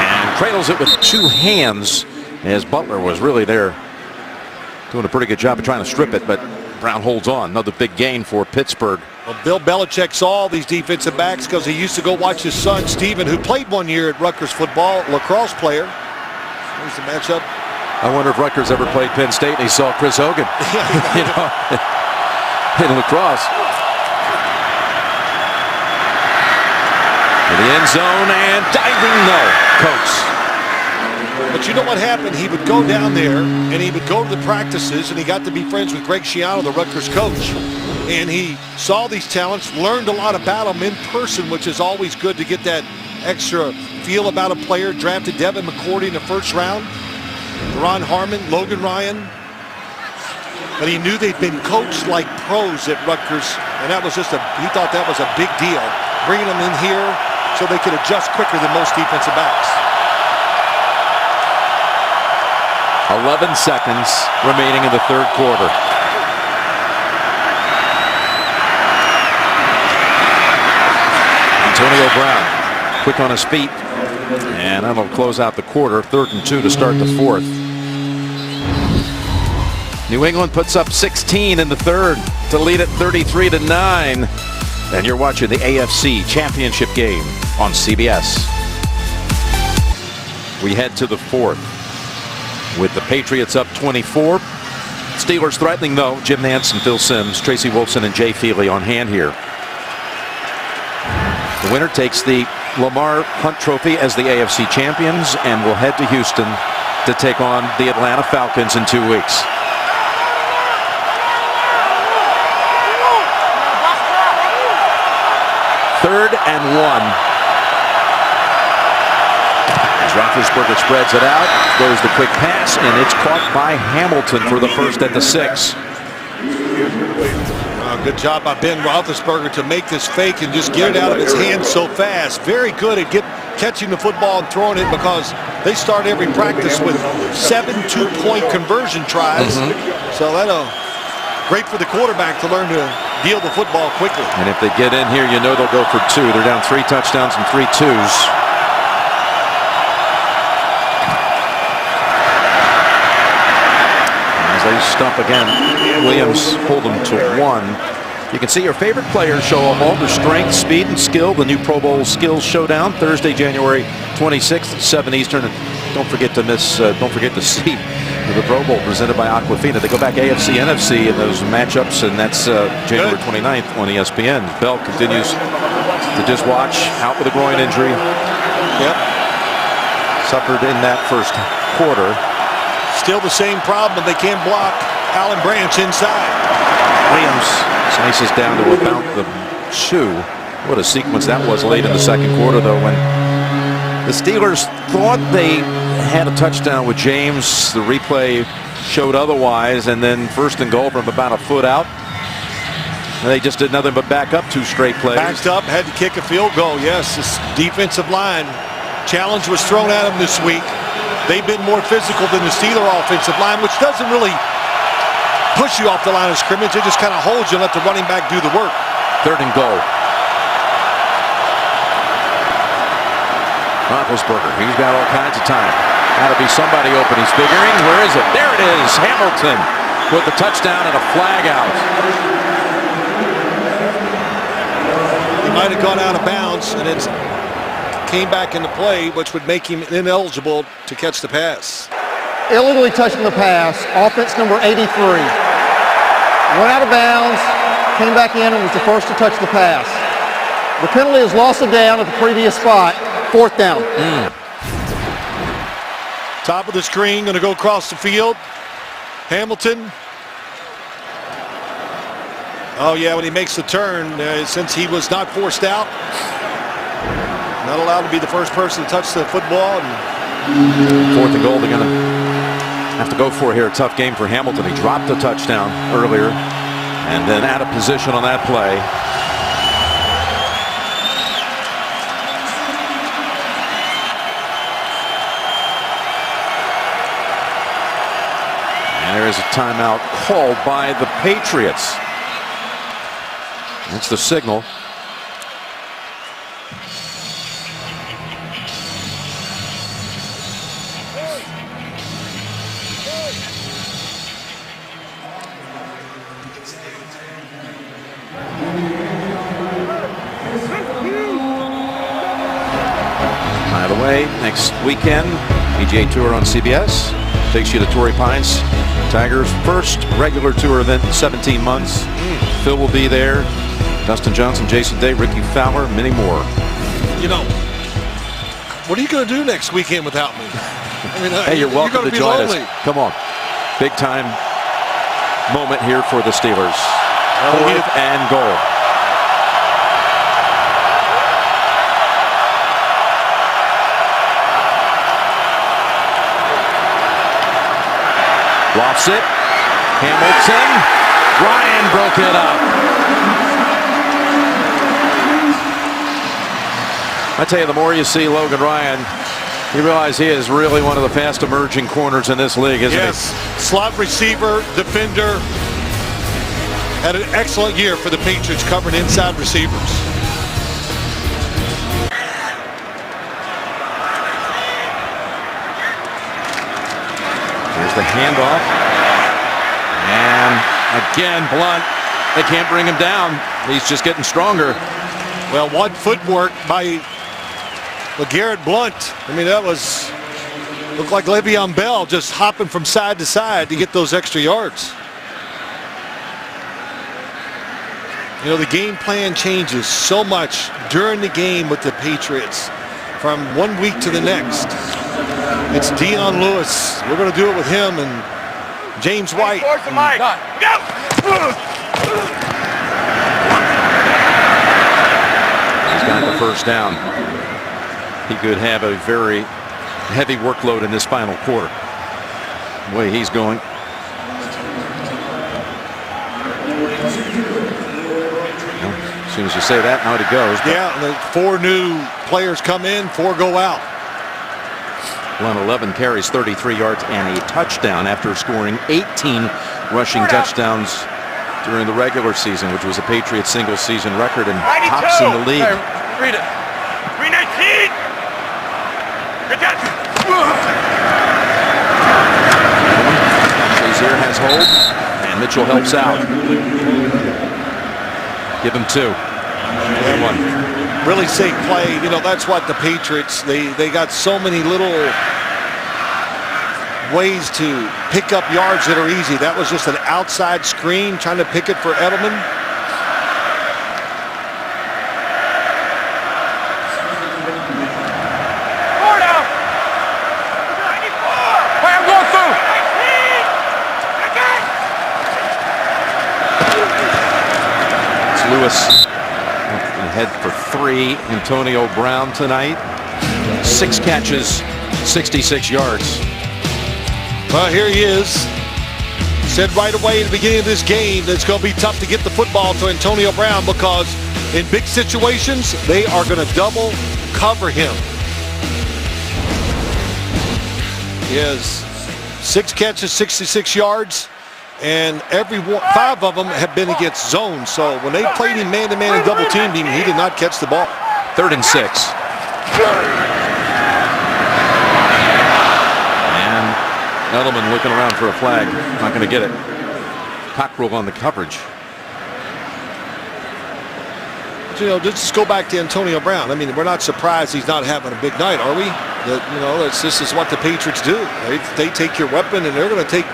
and cradles it with 2 hands, as Butler was really there doing a pretty good job of trying to strip it, but Brown holds on. Another big gain for Pittsburgh. Well, Bill Belichick saw all these defensive backs because he used to go watch his son, Steven, who played 1 year at Rutgers football, lacrosse player. Here's the matchup. I wonder if Rutgers ever played Penn State and he saw Chris Hogan you know, in lacrosse. In the end zone and diving, no. Coates. But you know what happened? He would go down there and he would go to the practices, and he got to be friends with Greg Schiano, the Rutgers coach. And he saw these talents, learned a lot about them in person, which is always good to get that extra feel about a player. Drafted Devin McCourty in the first round. Ron Harmon, Logan Ryan. But he knew they'd been coached like pros at Rutgers, and that was just he thought that was a big deal, bringing them in here so they could adjust quicker than most defensive backs. 11 seconds remaining in the third quarter. Antonio Brown, quick on his feet, and that'll close out the quarter. 3rd and 2 to start the 4th. New England puts up 16 in the 3rd to lead it 33-9. And you're watching the AFC Championship game on CBS. We head to the 4th with the Patriots up 24. Steelers threatening, though. Jim Nantz and Phil Simms, Tracy Wolfson and Jay Feely on hand here. The winner takes the Lamar Hunt Trophy as the AFC champions and will head to Houston to take on the Atlanta Falcons in 2 weeks. Third and 1. As Roethlisberger spreads it out, goes the quick pass, and it's caught by Hamilton for the first at the 6. Good job by Ben Roethlisberger to make this fake and just get it out of his hands so fast. Very good at catching the football and throwing it, because they start every practice with 7 two-point conversion tries. So that'll great for the quarterback to learn to deal the football quickly. And if they get in here, you know they'll go for 2. They're down 3 touchdowns and 3 twos. As they stump again, Williams pulled them to 1. You can see your favorite players show off all their strength, speed, and skill. The new Pro Bowl Skills Showdown, Thursday, January 26th at 7 Eastern. And don't forget to see the Pro Bowl presented by Aquafina. They go back AFC, NFC in those matchups, and that's January 29th on ESPN. Bell continues to just watch, out with a groin injury. Yep. Suffered in that first quarter. Still the same problem. They can't block Alan Branch inside. Williams slices down to about the 2. What a sequence that was late in the second quarter, though, when the Steelers thought they had a touchdown with James. The replay showed otherwise, and then first and goal from about a foot out. And they just did nothing but back up 2 straight plays. Backed up, had to kick a field goal. Yes, this defensive line challenge was thrown at them this week. They've been more physical than the Steeler offensive line, which doesn't really push you off the line of scrimmage. It just kind of holds you and let the running back do the work. Third and goal. Roethlisberger, he's got all kinds of time. Got to be somebody open. He's figuring. Where is it? There it is. Hamilton with the touchdown and a flag out. He might have gone out of bounds and it came back into play, which would make him ineligible to catch the pass. Illegally touching the pass, offense number 83. Went out of bounds, came back in and was the first to touch the pass. The penalty is loss of down at the previous spot, 4th down. Top of the screen, going to go across the field. Hamilton. Oh yeah, when he makes the turn, since he was not forced out, not allowed to be the first person to touch the football. And 4th and goal, they're going to have to go for here. A tough game for Hamilton. He dropped a touchdown earlier and then out of position on that play. And there is a timeout called by the Patriots. That's the signal. By the way, next weekend, PGA Tour on CBS takes you to Torrey Pines. Tiger's first regular tour event in 17 months. Phil will be there. Dustin Johnson, Jason Day, Ricky Fowler, many more. you know, what are you going to do next weekend without me? I mean, hey, you're welcome to join lonely. us. Come on. Big time moment here for the Steelers. 4th and goal. Lofts it. Hamilton. Ryan broke it up. I tell you, the more you see Logan Ryan, you realize he is really one of the fast emerging corners in this league, isn't he? Yes. Slot receiver, defender. Had an excellent year for the Patriots covering inside receivers. Here's the handoff. And again, Blunt. They can't bring him down. He's just getting stronger. Well, one footwork by LeGarrette Blunt. I mean, that looked like Le'Veon Bell just hopping from side to side to get those extra yards. You know, the game plan changes so much during the game with the Patriots from one week to the next. It's Dion Lewis. We're going to do it with him and James White. He's got the first down. He could have a very heavy workload in this final quarter. The way he's going. As soon as you say that, out it goes. Yeah, the 4 new players come in, 4 go out. Blunt 11 carries, 33 yards and a touchdown after scoring 18 rushing touchdowns during the regular season, which was a Patriots single season record and tops in the league. Hey, read it. 319. Good catch. Shazier has hold and Mitchell helps out. Give him 2. And 1. Really safe play. You know, that's what the Patriots, they got so many little ways to pick up yards that are easy. That was just an outside screen trying to pick it for Edelman. Ahead for 3, Antonio Brown tonight. 6 catches, 66 yards. Well, here he is. Said right away at the beginning of this game that it's going to be tough to get the football to Antonio Brown because in big situations, they are going to double cover him. He has 6 catches, 66 yards, and 5 of them have been against zones. So when they played him man-to-man and double-teamed him, he did not catch the ball. 3rd and 6. And Edelman looking around for a flag. Not going to get it. Cockrell on the coverage. But, you know, just go back to Antonio Brown. I mean, we're not surprised he's not having a big night, are we? That, you know, this is what the Patriots do. They take your weapon and they're going to take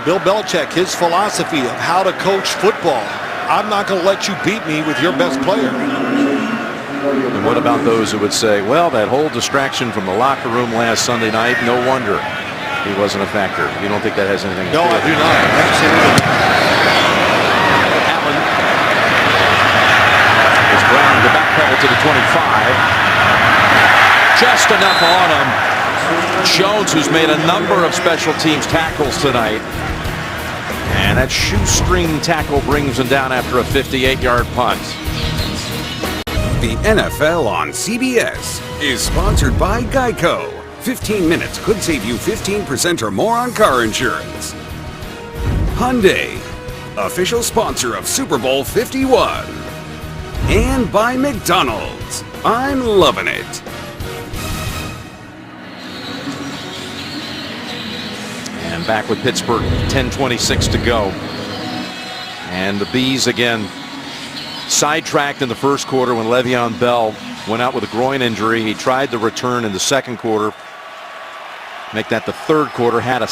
Bill Belichick, his philosophy of how to coach football. I'm not going to let you beat me with your best player. And what about those who would say, well, that whole distraction from the locker room last Sunday night, no wonder he wasn't a factor. You don't think that has anything to do with it? No, I do not. Absolutely. Allen is Brown to backpedal to the 25. Just enough on him. Jones, who's made a number of special teams tackles tonight. And that shoestring tackle brings him down after a 58-yard punt. The NFL on CBS is sponsored by Geico. 15 minutes could save you 15% or more on car insurance. Hyundai, official sponsor of Super Bowl 51. And by McDonald's. I'm loving it. And back with Pittsburgh, 10:26 to go. And the Bees again sidetracked in the first quarter when Le'Veon Bell went out with a groin injury. He tried to return in the second quarter. Make that the third quarter, had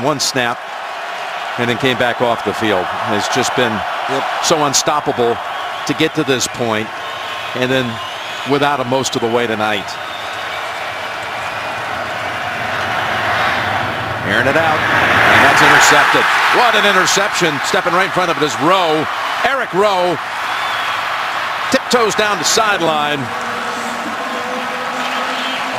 one snap, and then came back off the field. Has just been so unstoppable to get to this point, and then without him most of the way tonight. Airing it out, and that's intercepted. What an interception. Stepping right in front of it is Rowe. Eric Rowe tiptoes down the sideline.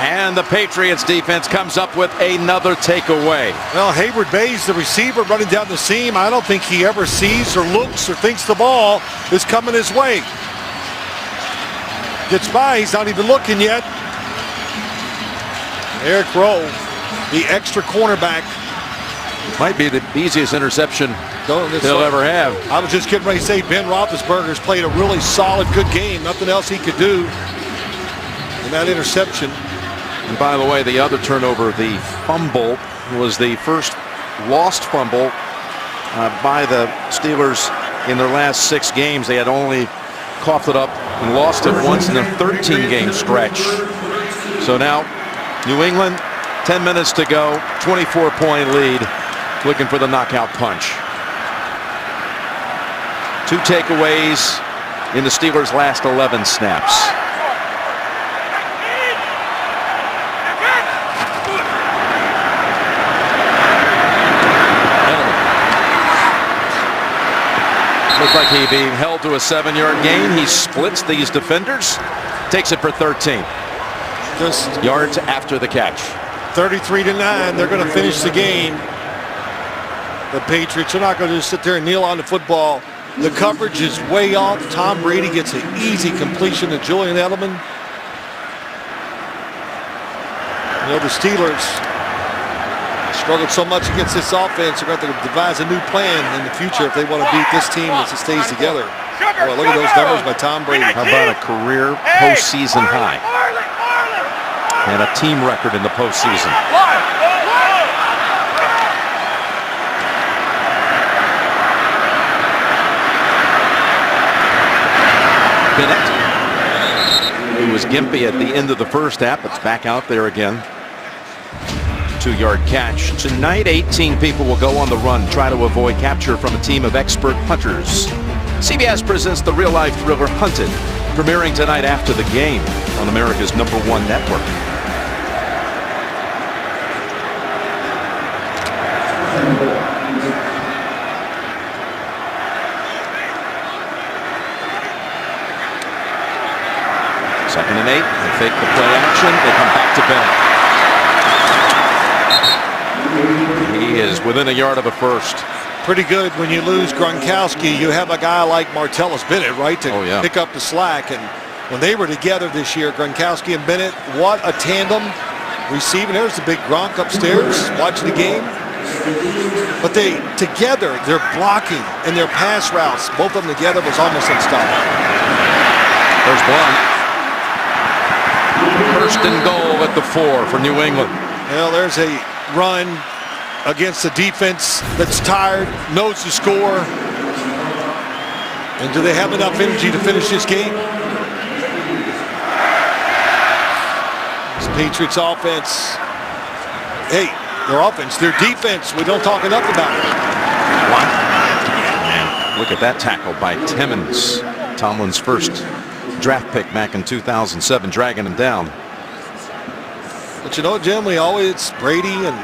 And the Patriots defense comes up with another takeaway. Well, Hayward Bays, the receiver, running down the seam. I don't think he ever sees or looks or thinks the ball is coming his way. Gets by, he's not even looking yet. Eric Rowe, the extra cornerback. Might be the easiest interception he'll ever have. I was just getting ready to say Ben Roethlisberger's played a really solid, good game. Nothing else he could do in that interception. And by the way, the other turnover, the fumble, was the first lost fumble by the Steelers in their last 6 games. They had only coughed it up and lost it once in a 13-game stretch. So now, New England, 10 minutes to go, 24-point lead, looking for the knockout punch. 2 takeaways in the Steelers' last 11 snaps. Looks like he's being held to a 7-yard gain. He splits these defenders, takes it for 13. Just yards after the catch. 33-9. They're going to finish the game. The Patriots are not going to just sit there and kneel on the football. The coverage is way off. Tom Brady gets an easy completion to Julian Edelman. You know, the Steelers struggled so much against this offense. They're going to have to devise a new plan in the future if they want to beat this team as it stays together. Well, look at those numbers by Tom Brady. How about a career postseason high? And a team record in the postseason. Bennett, who was gimpy at the end of the first half, but back out there again. 2-yard catch. Tonight, 18 people will go on the run, try to avoid capture from a team of expert hunters. CBS presents the real-life thriller Hunted, premiering tonight after the game on America's #1 network. 2nd and 8. They fake the play action. They come back to Bennett. He is within a yard of a first. Pretty good when you lose Gronkowski. You have a guy like Martellus Bennett, right, to pick up the slack. And when they were together this year, Gronkowski and Bennett, what a tandem receiving. There's the big Gronk upstairs watching the game. But they together, their blocking and their pass routes, both of them together was almost unstoppable. There's Blunt. 1st and goal at the 4 for New England. Well, there's a run against a defense that's tired, knows the score. And do they have enough energy to finish this game? This Patriots offense, hey, their offense, their defense, we don't talk enough about it. And look at that tackle by Timmons. Tomlin's first draft pick back in 2007, dragging him down. But you know, Jim, we always, Brady and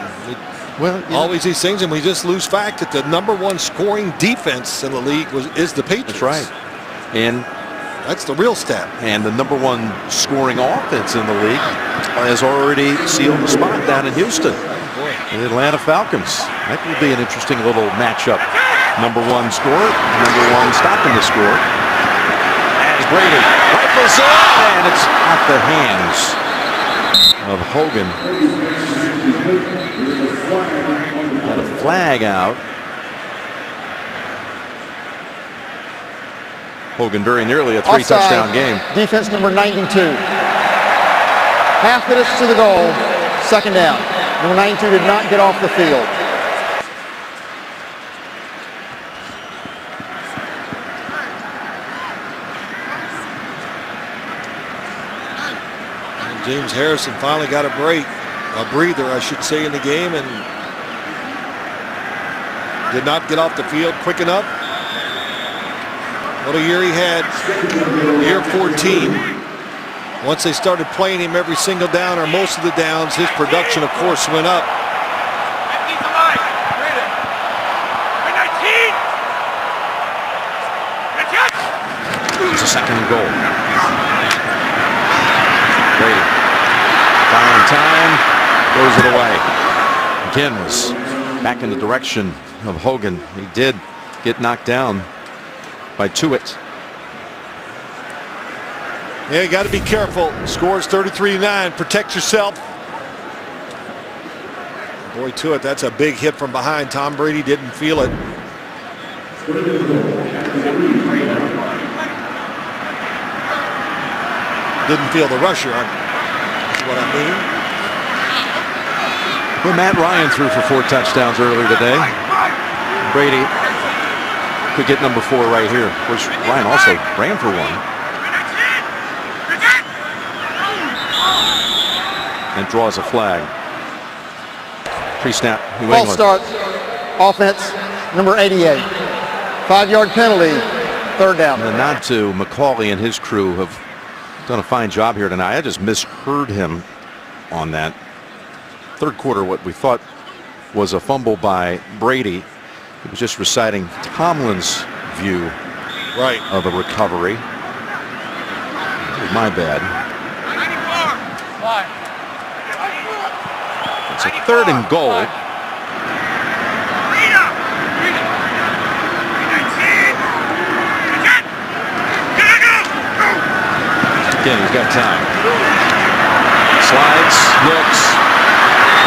always these things, and we just lose fact that the #1 scoring defense in the league is the Patriots. That's right. And that's the real stat. And the #1 scoring offense in the league has already sealed the spot down in Houston. The Atlanta Falcons. That will be an interesting little matchup. #1 scorer, #1 stopping the score. As Brady rifles it, and it's off the hands of Hogan. Got a flag out. Hogan very nearly a 3-touchdown game. Defense number 92. Half minutes to the goal. 2nd down. Number 92 did not get off the field. And James Harrison finally got a breather, I should say, in the game, and did not get off the field quick enough. What a year he had, year 14. Once they started playing him every single down or most of the downs, his production, of course, went up. It's a 2nd and goal. Brady, buying time, throws it away. Again was back in the direction of Hogan. He did get knocked down by Tuitt. Yeah, you got to be careful. Scores 33-9. Protect yourself. Boy, Tuitt, that's a big hit from behind. Tom Brady didn't feel it. Didn't feel the rusher. That's what I mean. Well, Matt Ryan threw for 4 touchdowns earlier today. Brady could get #4 right here. Of course, Ryan also ran for 1. And draws a flag. Pre-snap, New England. False start. Offense number 88. 5-yard penalty. 3rd down. And a nod to McCauley and his crew have done a fine job here tonight. I just misheard him on that. 3rd quarter, what we thought was a fumble by Brady. He was just reciting Tomlin's view of a recovery. My bad. It's a 3rd and goal. Again, he's got time. Slides, looks,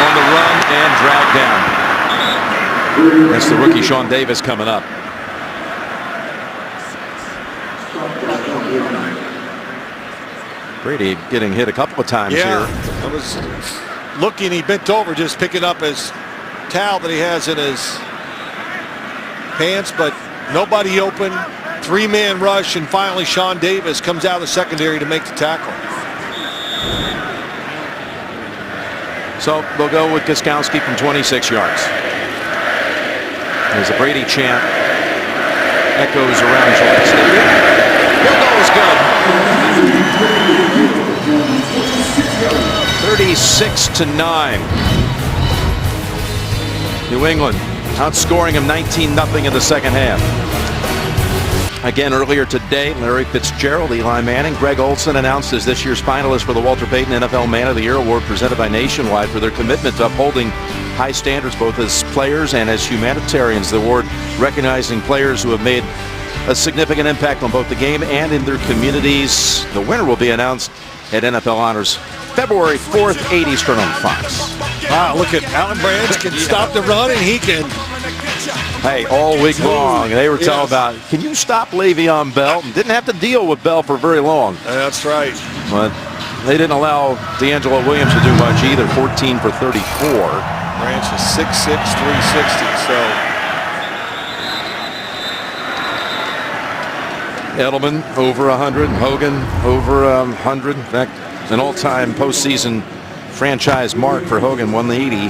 on the run, and dragged down. That's the rookie Sean Davis coming up. Brady getting hit a couple of times here. I was looking, he bent over just picking up his towel that he has in his pants, but nobody open. 3-man rush, and finally Sean Davis comes out of the secondary to make the tackle. So they'll go with Gostkowski from 26 yards. There's a Brady chant echoes around Gillette Stadium. Field goal is good. 36-9. New England outscoring them 19-0 in the 2nd half. Again, earlier today, Larry Fitzgerald, Eli Manning, Greg Olson announced as this year's finalist for the Walter Payton NFL Man of the Year Award presented by Nationwide for their commitment to upholding high standards both as players and as humanitarians. The award recognizing players who have made a significant impact on both the game and in their communities. The winner will be announced at NFL Honors February 4th, 8 Eastern on Fox. Wow, look at Alan Branch can stop the run, and he can. Hey, all week long, they were talking about, can you stop Le'Veon Bell? Didn't have to deal with Bell for very long. That's right. But they didn't allow D'Angelo Williams to do much either, 14 for 34. Branch is 6'6", 360, so. Edelman over 100, Hogan over 100. In fact, an all-time postseason franchise mark for Hogan, 180.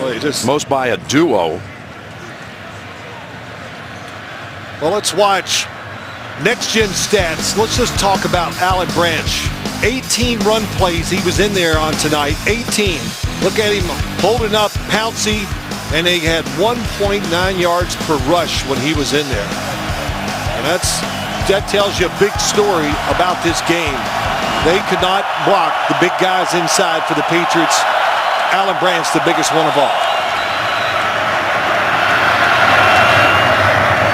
Well, most by a duo. Well, let's watch next-gen stats. Let's just talk about Alan Branch. 18 run plays he was in there on tonight. 18. Look at him holding up Pouncey, and they had 1.9 yards per rush when he was in there. And that tells you a big story about this game. They could not block the big guys inside for the Patriots. Alan Branch, the biggest one of all.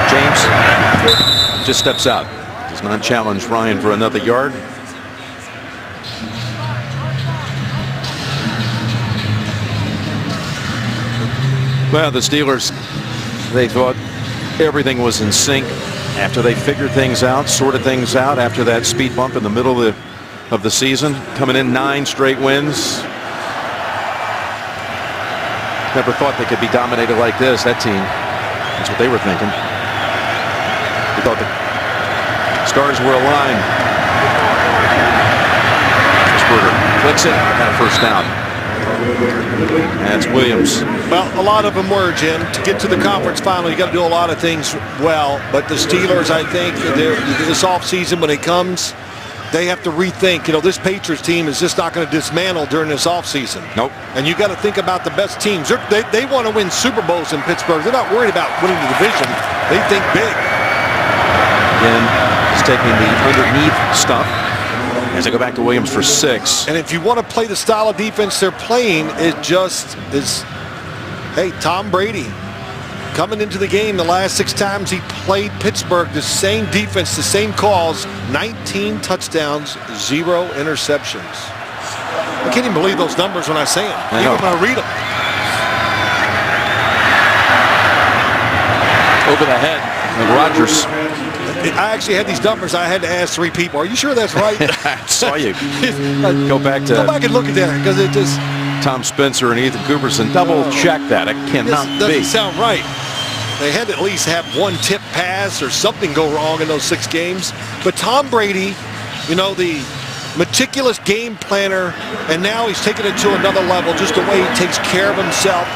James just steps out. Does not challenge Ryan for another yard. Well, the Steelers, they thought everything was in sync after they figured things out, sorted things out after that speed bump in the middle of the season. Coming in 9 straight wins. Never thought they could be dominated like this, that team. That's what they were thinking. They thought the stars were aligned. Pittsburgh clicks it, and a first down. That's Williams. Well, a lot of them were, Jim. To get to the conference final, you got to do a lot of things well. But the Steelers, I think, this offseason when it comes, they have to rethink. You know, this Patriots team is just not going to dismantle during this offseason. Nope. And you got to think about the best teams. They want to win Super Bowls in Pittsburgh. They're not worried about winning the division. They think big. Again, he's taking the underneath stuff as they go back to Williams for 6. And if you want to play the style of defense they're playing, it just is, hey, Tom Brady coming into the game the last 6 times he played Pittsburgh, the same defense, the same calls, 19 touchdowns, 0 interceptions. I can't even believe those numbers when I say them. I know. Even when I read them. Over the head of Rodgers. I actually had these numbers. I had to ask 3 people. Are you sure that's right? I saw you. Go back and look at that because it just. Tom Spencer and Ethan Cooperson double check that. It cannot This doesn't be. sound right. They had to at least have one tip pass or something go wrong in those 6 games. But Tom Brady, you know, the meticulous game planner, and now he's taken it to another level, just the way he takes care of himself.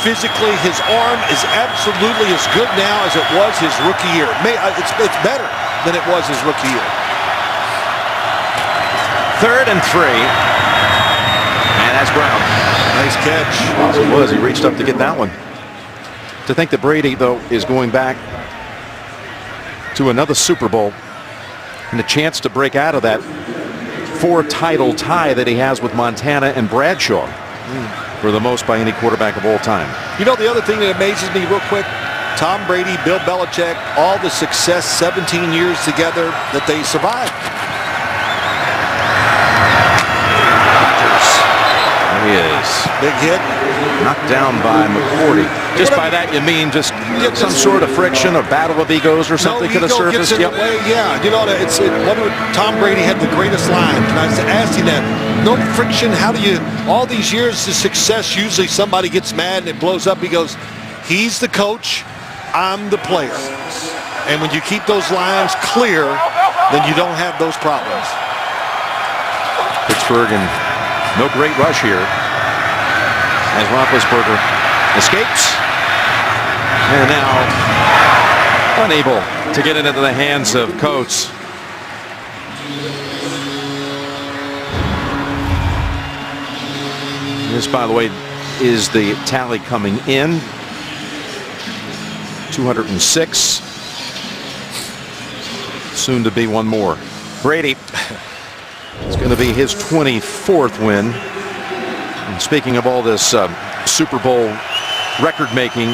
Physically, his arm is absolutely as good now as it was his rookie year. It's better than it was his rookie year. 3rd and 3. And that's Brown. Nice catch. Well, it was. He reached up to get that one. To think that Brady, though, is going back to another Super Bowl and a chance to break out of that 4-title tie that he has with Montana and Bradshaw. For the most by any quarterback of all time. You know, the other thing that amazes me real quick, Tom Brady, Bill Belichick, all the success, 17 years together that they survived. There he is. Big hit. Knocked down by McCourty. Just by that you mean just some sort of friction, a battle of egos or something could have surfaced? Yep. Yeah, you know, Tom Brady had the greatest line. And I asked him that. No friction, how do you, all these years of success, usually somebody gets mad and it blows up. He goes, he's the coach, I'm the player. And when you keep those lines clear, then you don't have those problems. Pittsburgh and no great rush here as Roethlisberger escapes. And now unable to get it into the hands of Coates. This, by the way, is the tally coming in. 206. soon to be one more. Brady, it's going to be his 24th win. And speaking of all this Super Bowl record making,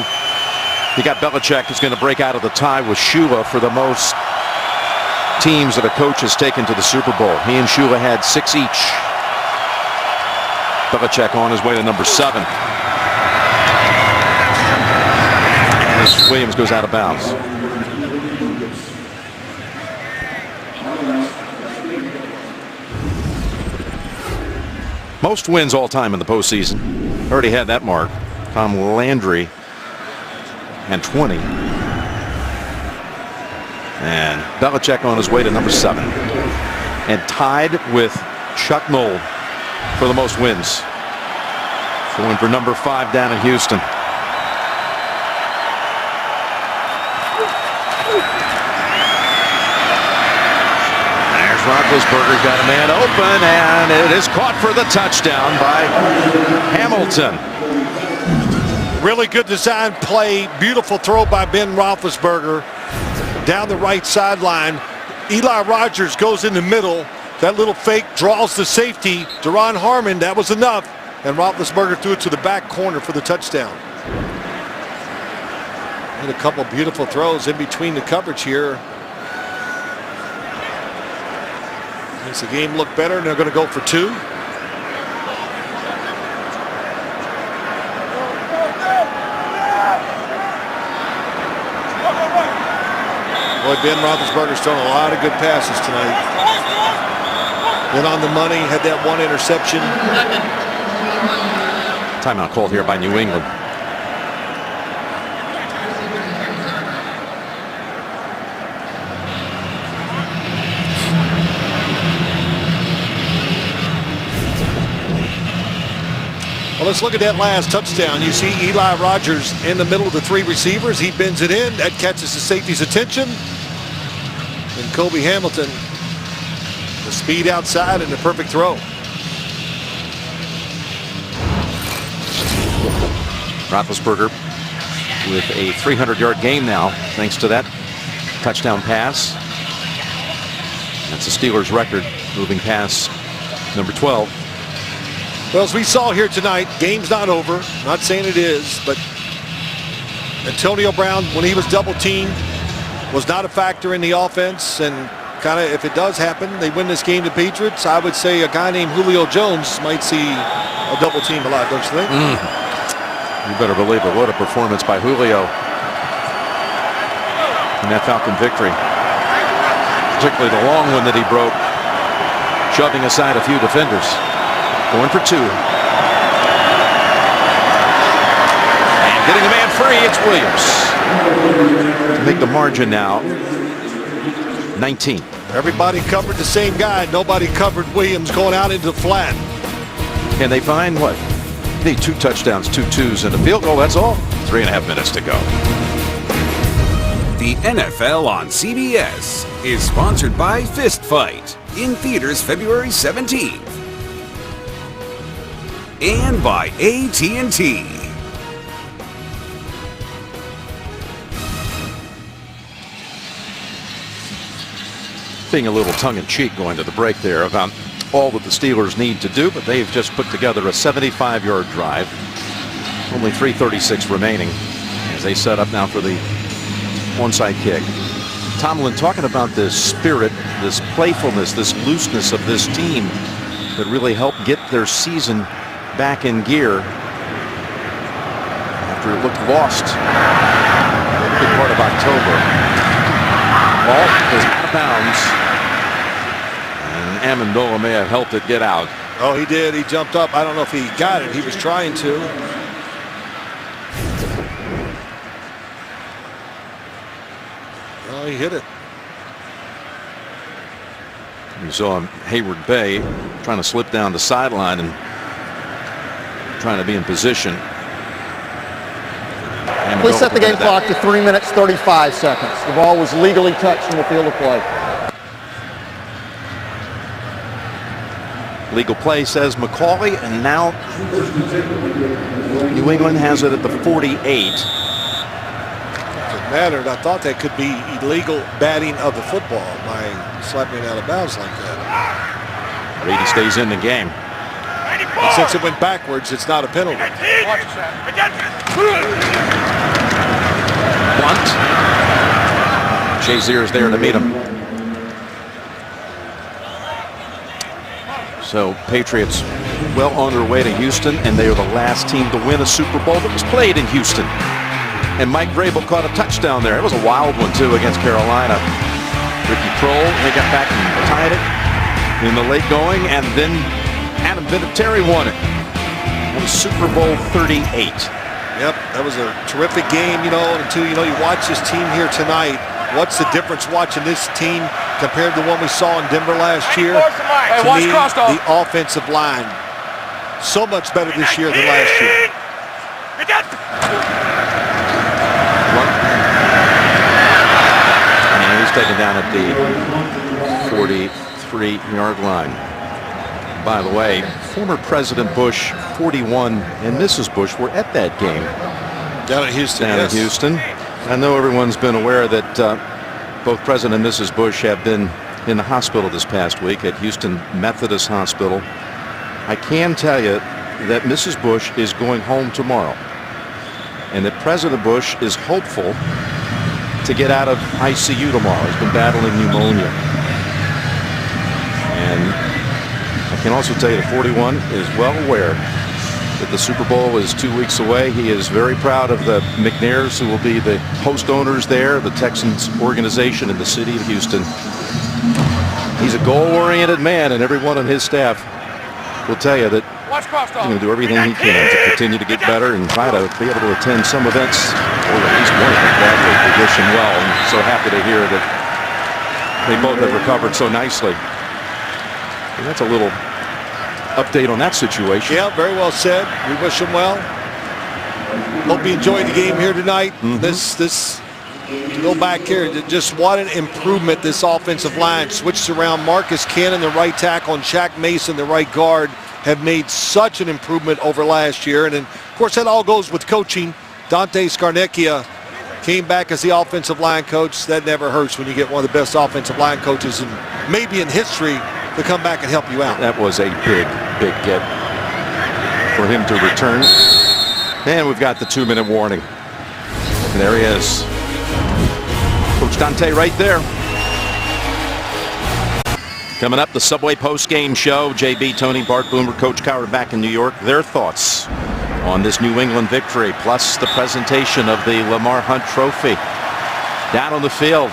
you got Belichick, who's going to break out of the tie with Shula for the most teams that a coach has taken to the Super Bowl. He and Shula had 6 each. Belichick on his way to number 7. As Williams goes out of bounds. Most wins all time in the postseason. Already had that mark. Tom Landry and 20. And Belichick on his way to number 7. And tied with Chuck Noll for the most wins. Going for number 5 down in Houston. There's Roethlisberger, got a man open, and it is caught for the touchdown by Hamilton. Really good design play. Beautiful throw by Ben Roethlisberger down the right sideline. Eli Rogers goes in the middle. That little fake draws the safety. Deron Harmon, that was enough. And Roethlisberger threw it to the back corner for the touchdown. And a couple beautiful throws in between the coverage here. Makes the game look better, and they're going to go for 2. Boy, Ben Roethlisberger's thrown a lot of good passes tonight. Went on the money, had that 1 interception. Timeout called here by New England. Well, let's look at that last touchdown. You see Eli Rogers in the middle of the 3 receivers. He bends it in. That catches the safety's attention. And Kobe Hamilton, the speed outside and the perfect throw. Roethlisberger with a 300-yard game now, thanks to that touchdown pass. That's the Steelers' record, moving past number 12. Well, as we saw here tonight, game's not over. Not saying it is, but Antonio Brown, when he was double-teamed, was not a factor in the offense. And kind of, if it does happen, they win this game, the Patriots, I would say a guy named Julio Jones might see a double team a lot, don't you think? You better believe it. What a performance by Julio in that Falcon victory. Particularly the long one that he broke, shoving aside a few defenders. Going for 2. And getting a man free, it's Williams. To make the margin now 19. Everybody covered the same guy. Nobody covered Williams going out into the flat. Can they find what? Need 2 touchdowns, 2 twos, and a field goal. That's all. 3.5 minutes to go. The NFL on CBS is sponsored by Fist Fight, in theaters February 17th. And by AT&T. Being a little tongue-in-cheek going to the break there about all that the Steelers need to do, but they've just put together a 75-yard drive. Only 3:36 remaining as they set up now for the onside kick. Tomlin talking about this spirit, this playfulness, this looseness of this team that really helped get their season back in gear after it looked lost a big part of October. Ball is out of bounds, and Amendola may have helped it get out. Oh, he did. He jumped up. I don't know if he got it. He was trying to. Oh, he hit it. You saw Hayward Bay trying to slip down the sideline and trying to be in position. Please set the game clock to 3 minutes 35 seconds. The ball was legally touched in the field of play. Legal play, says McCauley, and now New England has it at the 48. mattered. I thought that could be illegal batting of the football by slapping it out of bounds like that. Brady stays in the game. And since it went backwards, it's not a penalty. Bunt. Shazier's there to meet him. So Patriots well on their way to Houston, and they are the last team to win a Super Bowl that was played in Houston. And Mike Vrabel caught a touchdown there. It was a wild one, too, against Carolina. Ricky Prohl, they got back and tied it in the late going, and then Adam Vinatieri won it. It was Super Bowl 38. Yep, that was a terrific game, until, you watch this team here tonight. What's the difference watching this team compared to the one we saw in Denver last year? To me, the offensive line. So much better this year than last year. And he's taken down at the 43-yard line. By the way, former President Bush, 41, and Mrs. Bush were at that game. Down at Houston, Down at Houston. I know everyone's been aware that both President and Mrs. Bush have been in the hospital this past week at Houston Methodist Hospital. I can tell you that Mrs. Bush is going home tomorrow, and that President Bush is hopeful to get out of ICU tomorrow. He's been battling pneumonia. And I can also tell you that 41 is well aware that the Super Bowl is 2 weeks away. He is very proud of the McNairs, who will be the host owners there, the Texans organization in the city of Houston. He's a goal-oriented man, and everyone on his staff will tell you that he's going to do everything he can to continue to get better and try to be able to attend some events, or at least one of them, badly. We wish him well, and so happy to hear that they both have recovered so nicely. And that's a little update on that situation. Yeah, very well said. We wish him well. Hope you enjoyed the game here tonight. This to go back here, just what an improvement this offensive line. Switched around Marcus Cannon, the right tackle, and Shaq Mason, the right guard, have made such an improvement over last year. And then, of course, that all goes with coaching. Dante Scarnecchia came back as the offensive line coach. That never hurts when you get one of the best offensive line coaches and maybe in history to come back and help you out. That was a big get for him to return. And we've got the 2-minute warning. And there he is. Coach Dante right there. Coming up, the Subway post-game show. JB, Tony, Bart Boomer, Coach Cowher back in New York. Their thoughts on this New England victory, plus the presentation of the Lamar Hunt Trophy down on the field.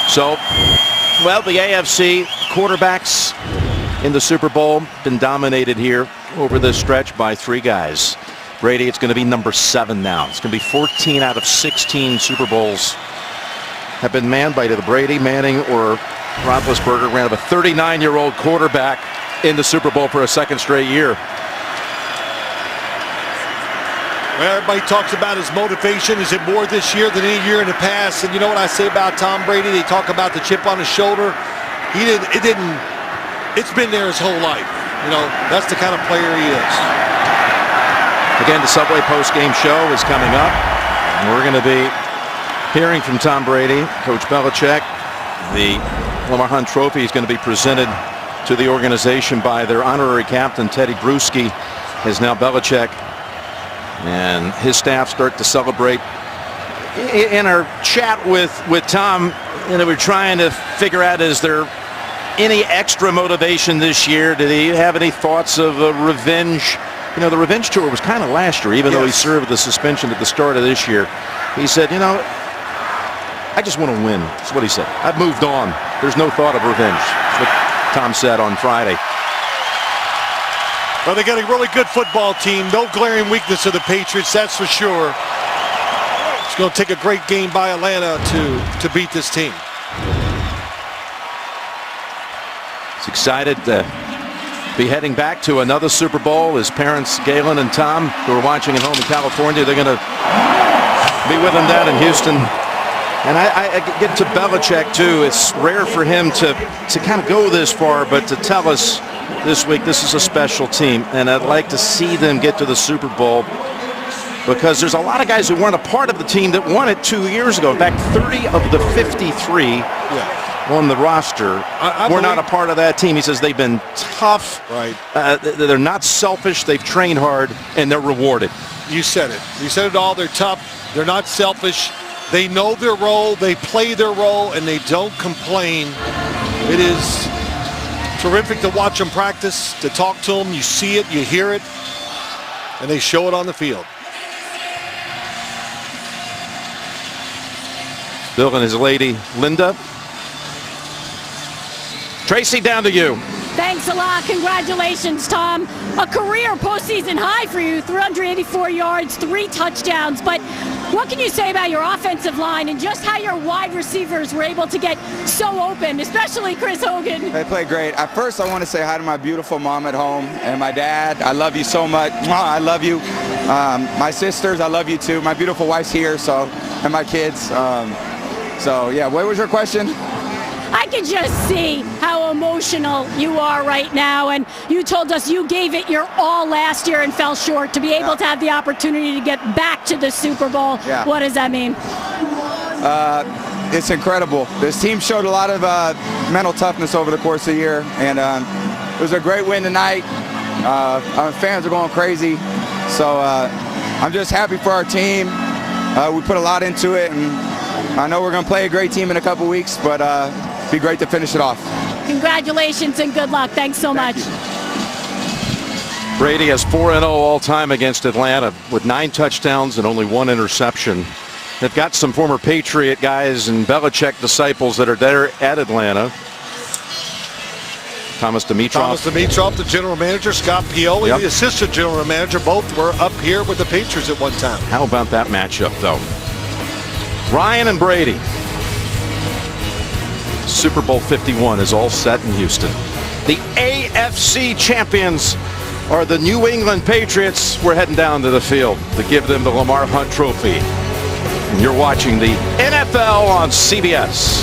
So, well, the AFC quarterbacks in the Super Bowl been dominated here over this stretch by 3 guys. Brady, it's going to be number 7 now. It's going to be 14 out of 16 Super Bowls have been manned by either Brady, Manning, or Roethlisberger. Ran of a 39-year-old quarterback in the Super Bowl for a second straight year. Well, everybody talks about his motivation. Is it more this year than any year in the past? And you know what I say about Tom Brady? They talk about the chip on his shoulder. It's been there his whole life. That's the kind of player he is. Again, the Subway post-game show is coming up. And we're going to be hearing from Tom Brady, Coach Belichick. The Lamar Hunt Trophy is going to be presented to the organization by their honorary captain, Teddy Bruschi, as now Belichick and his staff start to celebrate. In our chat with Tom, we're trying to figure out, is there any extra motivation this year? Did he have any thoughts of revenge? The revenge tour was kind of last year, even though he served the suspension at the start of this year. He said, I just want to win. That's what he said. I've moved on. There's no thought of revenge. That's what Tom said on Friday. Well, they got a really good football team. No glaring weakness of the Patriots, that's for sure. It's going to take a great game by Atlanta to beat this team. He's excited to be heading back to another Super Bowl. His parents, Galen and Tom, who are watching at home in California, they're going to be with him down in Houston. And I get to Belichick, too. It's rare for him to kind of go this far, but to tell us this week this is a special team, and I'd like to see them get to the Super Bowl. because there's a lot of guys who weren't a part of the team that won it 2 years ago. In fact, 30 of the 53 on the roster were not a part of that team. He says they've been tough. Right. They're not selfish. They've trained hard, and they're rewarded. You said it. You said it all. They're tough. They're not selfish. They know their role. They play their role, and they don't complain. It is terrific to watch them practice, to talk to them. You see it, you hear it, and they show it on the field. Bill and his lady, Linda. Tracy, down to you. Thanks a lot. Congratulations, Tom. A career postseason high for you, 384 yards, 3 touchdowns. But what can you say about your offensive line and just how your wide receivers were able to get so open, especially Chris Hogan? They played great. At first, I want to say hi to my beautiful mom at home and my dad. I love you so much. I love you. My sisters, I love you too. My beautiful wife's here, and my kids. Yeah, what was your question? I can just see how emotional you are right now, and you told us you gave it your all last year and fell short. To be able to have the opportunity to get back to the Super Bowl, what does that mean? It's incredible. This team showed a lot of mental toughness over the course of the year, and it was a great win tonight. Our fans are going crazy, so I'm just happy for our team. We put a lot into it, and I know we're going to play a great team in a couple weeks, but be great to finish it off. Congratulations and good luck. Thanks so much. Brady has 4-0 all-time against Atlanta with 9 touchdowns and only 1 interception. They've got some former Patriot guys and Belichick disciples that are there at Atlanta. Thomas Dimitroff, the general manager. Scott Pioli, the assistant general manager. Both were up here with the Patriots at one time. How about that matchup, though? Ryan and Brady. Super Bowl 51 is all set in Houston. The AFC champions are the New England Patriots. We're heading down to the field to give them the Lamar Hunt Trophy. And you're watching the NFL on CBS.